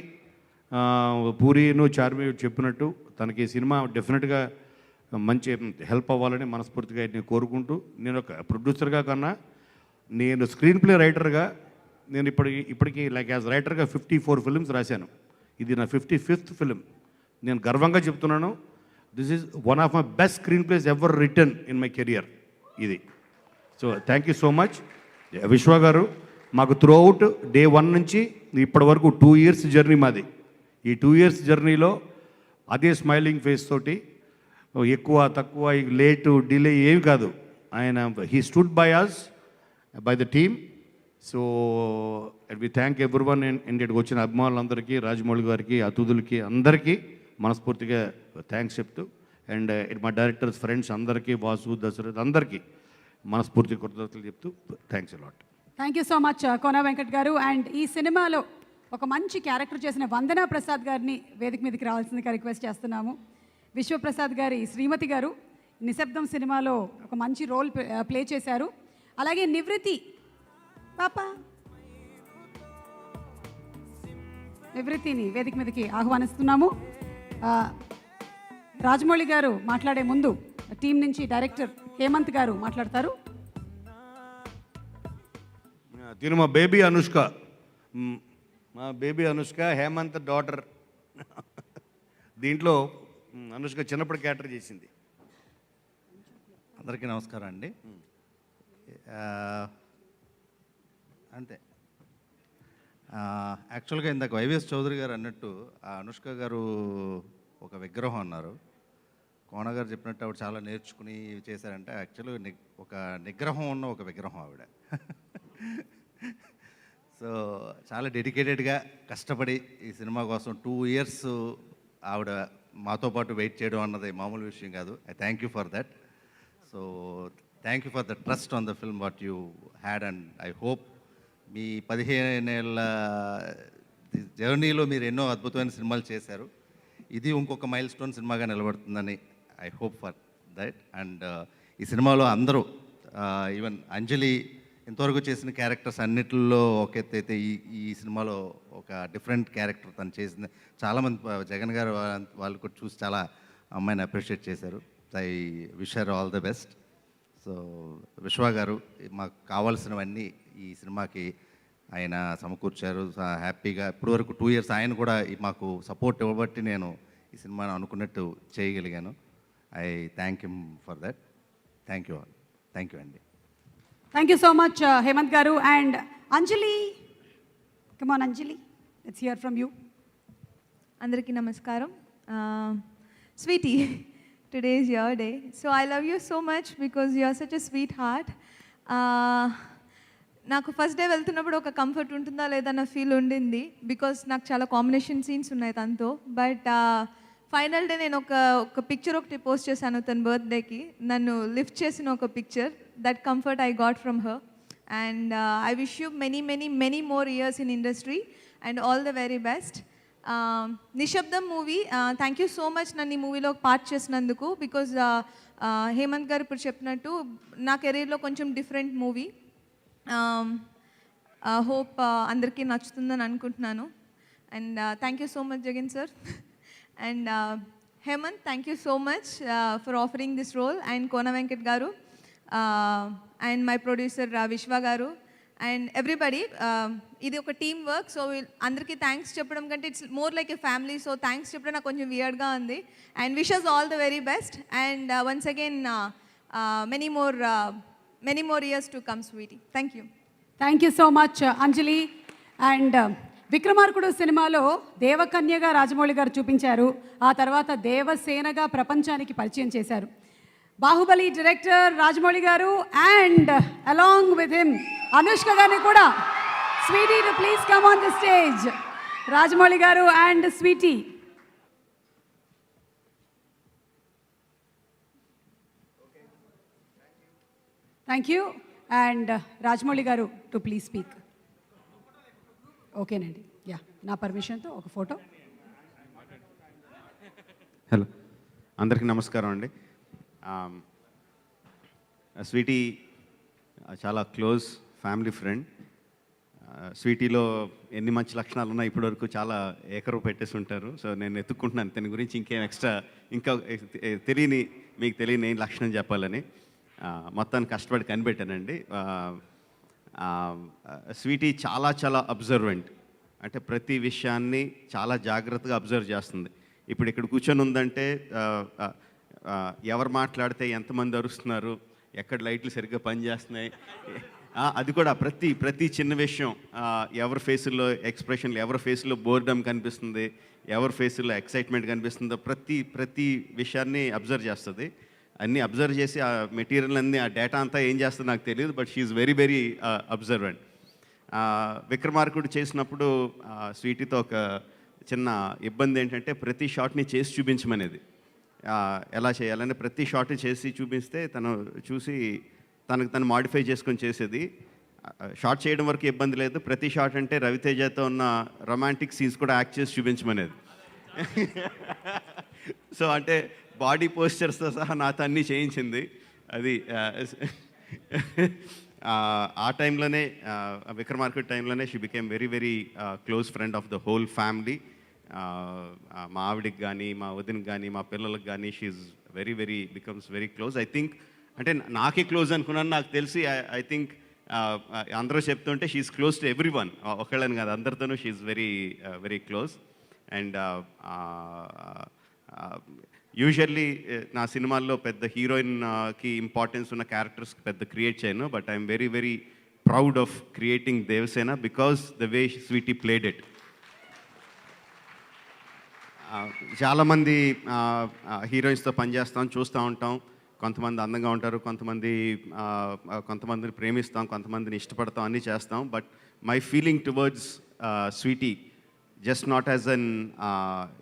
పూరీను చార్మి చెప్పినట్టు తనకి సినిమా డెఫినెట్గా మంచి హెల్ప్ అవ్వాలని మనస్ఫూర్తిగా నేను కోరుకుంటూ, నేను ఒక ప్రొడ్యూసర్గా కన్నా నేను స్క్రీన్ ప్లే రైటర్గా నేను ఇప్పటికీ లైక్ యాజ్ రైటర్గా 54 ఫిల్మ్స్ రాశాను. ఇది నా 55th ఫిలిం. నేను గర్వంగా చెప్తున్నాను, this is one of my best screenplays ever written in my career ఇది. So thank you so much Vishwa గారు. మాకు త్రూ అవుట్ డే 1 నుంచి ఇప్పటి వరకు 2 years జర్నీ మాది. ఈ 2 years జర్నీలో అదే స్మైలింగ్ ఫేస్ తోటి, ఎక్కువ తక్కువ లేటు డిలే ఏమి కాదు, ఆయన he stood by us by the team. So we thank every one. ఇండియాకి వచ్చిన అభిమానులందరికీ, రాజమౌళి గారికి, అతిథులకి అందరికీ మనస్ఫూర్తిగా థ్యాంక్స్ చెప్తూ, అండ్ మా డైరెక్టర్స్ ఫ్రెండ్స్ అందరికీ, వాసు, దశరథ్ అందరికీ మనస్ఫూర్తి కృతజ్ఞతలు చెప్తూ thanks a lot. Thank you so much Kona Venkat గారు. అండ్ ఈ సినిమాలో ఒక మంచి క్యారెక్టర్ చేసిన వందనా ప్రసాద్ గారిని వేదిక మీదకి రావాల్సిందిగా రిక్వెస్ట్ చేస్తున్నాము. విశ్వప్రసాద్ గారి శ్రీమతి గారు నిశ్శబ్దం సినిమాలో ఒక మంచి రోల్ ప్లే చేశారు. అలాగే నివృత్తిని వేదిక మీదకి ఆహ్వానిస్తున్నాము. రాజమౌళి గారు మాట్లాడే ముందు టీం నుంచి డైరెక్టర్ హేమంత్ గారు మాట్లాడతారు. దీని మా బేబీ అనుష్క హేమంత్ డాటర్. దీంట్లో అనుష్క చిన్నప్పుడు క్యారెక్టర్ చేసింది. అందరికీ నమస్కారం అండి. అంతే, యాక్చువల్గా ఇందాక వైవిఎస్ చౌదరి గారు అన్నట్టు ఆ అనుష్క గారు ఒక విగ్రహం అన్నారు. కోన గారు చెప్పినట్టు ఆవిడ చాలా నేర్చుకుని చేశారంటే యాక్చువల్గా ఒక నిగ్రహం ఉన్న ఒక విగ్రహం ఆవిడ. సో చాలా డెడికేటెడ్గా కష్టపడి ఈ సినిమా కోసం 2 years ఆవిడ మాతో పాటు వెయిట్ చేయడం అన్నది మామూలు విషయం కాదు. I thank you for that. So thank you for the trust on the film what you had, and I hope మీ 15 ఏళ్ళ జర్నీలో మీరు ఎన్నో అద్భుతమైన సినిమాలు చేశారు. ఇది ఇంకొక మైల్ స్టోన్ సినిమాగా నిలబడుతుందని I hope for that. And ఈ సినిమాలో అందరూ ఈవెన్ అంజలి ఇంతవరకు చేసిన క్యారెక్టర్స్ అన్నిటిలో ఒక ఎత్తు అయితే ఈ సినిమాలో ఒక డిఫరెంట్ క్యారెక్టర్ తను చేసింది. చాలామంది జగన్ గారు వాళ్ళు కూడా చూసి చాలా అమ్మాయిని అప్రిషియేట్ చేశారు. I wish her all the best. So విశ్వ గారు మాకు కావాల్సినవన్నీ ఈ సినిమాకి ఆయన సమకూర్చారు హ్యాపీగా. ఇప్పటి వరకు 2 years ఆయన కూడా మాకు సపోర్ట్ ఇవ్వబట్టి నేను ఈ సినిమాను అనుకున్నట్టు చేయగలిగాను. I thank him for that. Thank you all. Thank you అండి. Thank you so much Hemant గారు. And Anjali, come on Anjali, let's hear from you. అందరికీ నమస్కారం. Sweety, today is your day. So I love you so much because you are such a sweetheart. నాకు ఫస్ట్ డే వెళ్తున్నప్పుడు ఒక కంఫర్ట్ ఉంటుందా లేదా అన్న ఫీల్ ఉండింది, బికాస్ నాకు చాలా కాంబినేషన్ సీన్స్ ఉన్నాయి తనతో. బట్ ఫైనల్ డే నేను ఒక పిక్చర్ ఒకటి పోస్ట్ చేశాను తన బర్త్డేకి, నన్ను లిఫ్ట్ చేసిన ఒక picture. That comfort I got from her. And I wish you many many many more years in industry and all the very best. Nishabdham movie, thank you so much నన్ను ఈ మూవీలో పార్ట్ చేసినందుకు. బికాజ్ హేమంత్ గారు ఇప్పుడు చెప్పినట్టు నా కెరీర్లో కొంచెం డిఫరెంట్ మూవీ. హోప్ అందరికీ నచ్చుతుందని అనుకుంటున్నాను. And thank you so much Jagan sir. And Hemant, thank you so much for offering this role. And Kona Venkat గారు అండ్ మై ప్రొడ్యూసర్ విశ్వ గారు అండ్ ఎవ్రీబడి. ఇది ఒక టీమ్ వర్క్. సో అందరికీ థ్యాంక్స్ చెప్పడం కంటే it's more like a family. So thanks చెప్పడం నాకు కొంచెం వియర్డ్గా ఉంది. And wishes all the very best. And once again many more years to come Sweety. Thank you. Thank you so much Anjali. And Vikramarkudu సినిమాలో దేవకన్యగా రాజమౌళి గారు చూపించారు. ఆ తర్వాత దేవసేనగా ప్రపంచానికి పరిచయం చేశారు. బాహుబలి డైరెక్టర్ రాజమౌళి గారు and along with him Anushka గారిని కూడా. Sweety to please come on the stage. Rajamouli గారు and Sweety. Thank you. And Rajamouli గారు టు ప్లీజ్ స్పీక్. ఓకేనండి, యా, నా పర్మిషన్తో ఒక ఫోటో. హలో, అందరికీ నమస్కారం అండి. స్వీటీ చాలా క్లోజ్ ఫ్యామిలీ ఫ్రెండ్. స్వీటీలో ఎన్ని మంచి లక్షణాలు ఉన్నాయి ఇప్పటివరకు చాలా ఏకరువు పెట్టేసి ఉంటారు. సో నేను ఎత్తుక్కుంటున్నాను తన గురించి ఇంకేం ఎక్స్ట్రా ఇంకా మీకు తెలియని ఏం లక్షణం చెప్పాలని మొత్తాన్ని కష్టపడి కనిపెట్టానండి. స్వీటీ చాలా చాలా అబ్జర్వెంట్. అంటే ప్రతి విషయాన్ని చాలా జాగ్రత్తగా అబ్జర్వ్ చేస్తుంది. ఇప్పుడు ఇక్కడ కూర్చొని ఉందంటే ఎవరు మాట్లాడితే ఎంతమంది అరుస్తున్నారు, ఎక్కడ లైట్లు సరిగ్గా పనిచేస్తున్నాయి, అది కూడా ప్రతి చిన్న విషయం, ఎవరి ఫేసుల్లో ఎక్స్ప్రెషన్లు, ఎవరి ఫేసులో బోర్డమ్ కనిపిస్తుంది, ఎవరి ఫేసుల్లో ఎక్సైట్మెంట్ కనిపిస్తుందో ప్రతి విషయాన్ని అబ్జర్వ్ చేస్తుంది. అన్నీ అబ్జర్వ్ చేసి ఆ మెటీరియల్ అన్నీ, ఆ డేటా అంతా ఏం చేస్తుందో నాకు తెలియదు. But she is very very observant. Vikramarkudu చేసినప్పుడు స్వీటీతో ఒక చిన్న ఇబ్బంది ఏంటంటే ప్రతి షాట్ని చేసి చూపించమనేది. ఎలా చేయాలని ప్రతి షాట్ చేసి చూపిస్తే తను చూసి తను మాడిఫై చేసుకొని చేసేది. షాట్ చేయడం వరకు ఇబ్బంది లేదు, ప్రతి షాట్ అంటే రవితేజతో ఉన్న రొమాంటిక్ సీన్స్ కూడా యాక్ట్ చేసి చూపించమనేది. సో అంటే బాడీ పోస్చర్స్తో సహా నాతో అన్నీ చేయించింది. అది ఆ టైంలోనే విక్రమార్కుడు టైంలోనే she became very very close friend of the whole family. మా ఆవిడికి కానీ, మా వదినకి కానీ, మా పిల్లలకు కానీ she's very very becomes very close. I think అంటే నాకే క్లోజ్ అనుకున్నాను, నాకు తెలిసి ఐ థింక్ అందరూ చెప్తుంటే she's close to every one, ఒకళ్ళని కాదు అందరితోనూ she's very very close. And usually నా సినిమాల్లో పెద్ద హీరోయిన్కి ఇంపార్టెన్స్ ఉన్న క్యారెక్టర్స్ పెద్ద క్రియేట్ చేయను. But I'm very very proud of creating Devasena because the way Sweetie played it. చాలామంది హీరోయిన్స్తో పనిచేస్తాం, చూస్తూ ఉంటాం. కొంతమంది అందంగా ఉంటారు, కొంతమందిని ప్రేమిస్తాం, కొంతమందిని ఇష్టపడతాం, అన్నీ చేస్తాం. But my feeling towards Sweetie, just not as an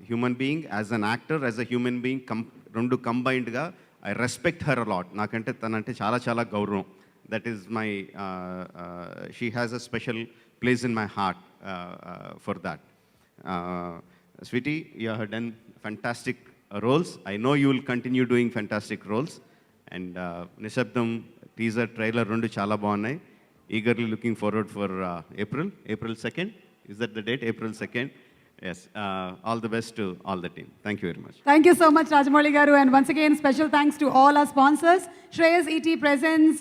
human being, as an actor, as a human being, రెండు కంబైన్డ్గా ఐ రెస్పెక్ట్ హర్ అలాట్. నాకంటే తనంటే చాలా చాలా గౌరవం. That is my she has a special place in my heart for that. Sweetie, you have done fantastic roles. I know you will continue doing fantastic roles. And Nishabdam teaser trailer rendu chala baagunnai. Eagerly looking forward for April 2nd. Is that the date? April 2nd. Yes. All the best to all the team. Thank you very much. Thank you so much, Rajamouli Garu. And once again, special thanks to all our sponsors. Shreyas ET Presents,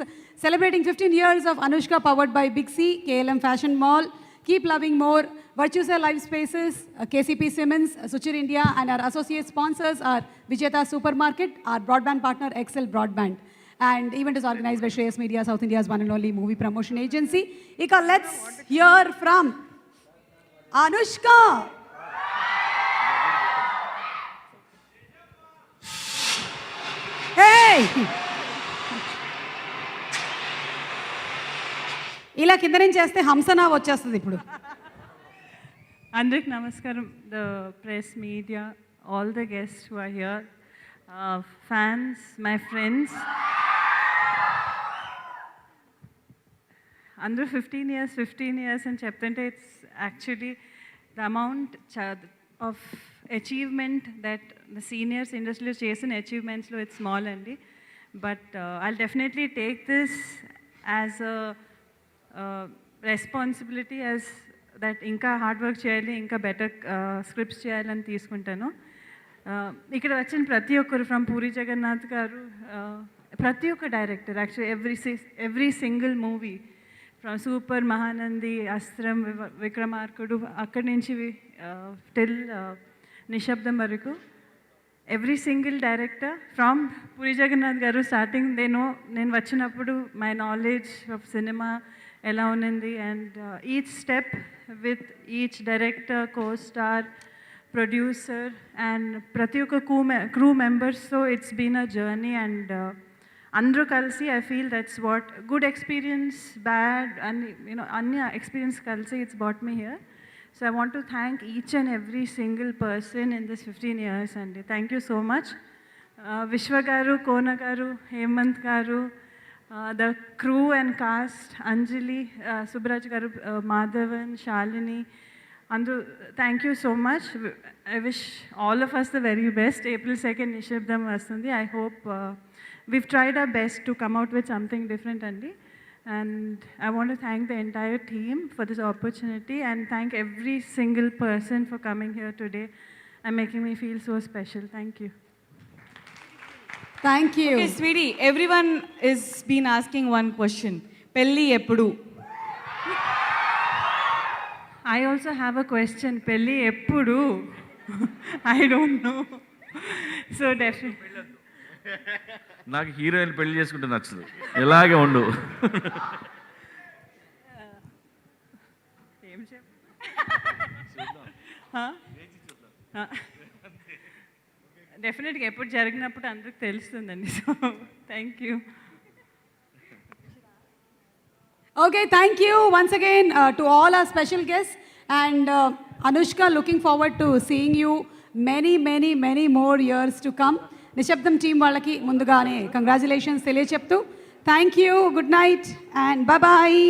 celebrating 15 years of Anushka, powered by Big C, KLM Fashion Mall. Keep loving more. Virtusa Life Spaces, KCP Siemens, Suchir India, and our associate sponsors are Vijeta Supermarket, our broadband partner Excel Broadband. And event is organized by Shreyas Media, South India's one and only movie promotion agency. Ika, let's hear from Anushka. Hey! ఇలా కింద నుంచి చేస్తే హంసనా వచ్చేస్తుంది ఇప్పుడు. అందరికి నమస్కారం. The press, media, all the guests who are here, fans, my friends, అందరూ 15 years అని చెప్తుంటే it's actually the amount of achievement that the seniors ఇండస్ట్రీలో చేసిన అచీవ్మెంట్స్లో ఇట్స్ స్మాల్ అండి, but I'll definitely take this as a responsibility as that ఇంకా హార్డ్ వర్క్ చేయాలి, ఇంకా బెటర్ స్క్రిప్ట్స్ చేయాలని తీసుకుంటాను. ఇక్కడ వచ్చిన ప్రతి ఒక్కరు ఫ్రమ్ పూరి జగన్నాథ్ గారు, ప్రతి ఒక్క director actually every single movie from Super, Mahanandi, Astram, Vikramarkudu, అక్కడి నుంచి టిల్ నిశ్శబ్దం వరకు every single director from Puri Jagannath గారు స్టార్టింగ్ నేను వచ్చినప్పుడు మై నాలెడ్జ్ ఆఫ్ సినిమా ఎలా ఉన్నింది, and each step with each director, co star, producer and ప్రతి ఒక్క క్రూ మెంబర్స్తో it's been a journey. And అందరూ కలిసి I feel that's what good experience, bad అన్ని ఎక్స్పీరియన్స్ కలిసి it's bought me here. So I want to thank each and every single person in this 15 years అండి. Thank you so much. Vishwa గారు, కోన గారు, హేమంత్ గారు, the crew and cast, Anjali, Subraj garu, Madhavan, Shalini, Andru, thank you so much. I wish all of us the very best. April 2nd Nishabdam vastundi. I hope we've tried our best to come out with something different, Andy. And I want to thank the entire team for this opportunity and thank every single person for coming here today and making me feel so special. Thank you. Thank you. Okay, sweetie, everyone is been asking one question. Pelli eppudu? I also have a question. Pelli eppudu? I don't know. So definitely. నాకు హీరోయిన్ పెళ్లి చేసుకుంటే నచ్చదు, ఇలాగే ఉండు. ఏం చెప్పు? డెఫినెట్గా ఎప్పుడు జరిగినప్పుడు అందరికి తెలుస్తుందండి. So thank you. Okay, thank you once again to all our special guests, and Anushka, looking forward to seeing you many more years to come. Nishabdham team వాళ్ళకి ముందుగానే కంగ్రాచులేషన్స్ తెలియచెప్తూ thank you, good night and bye.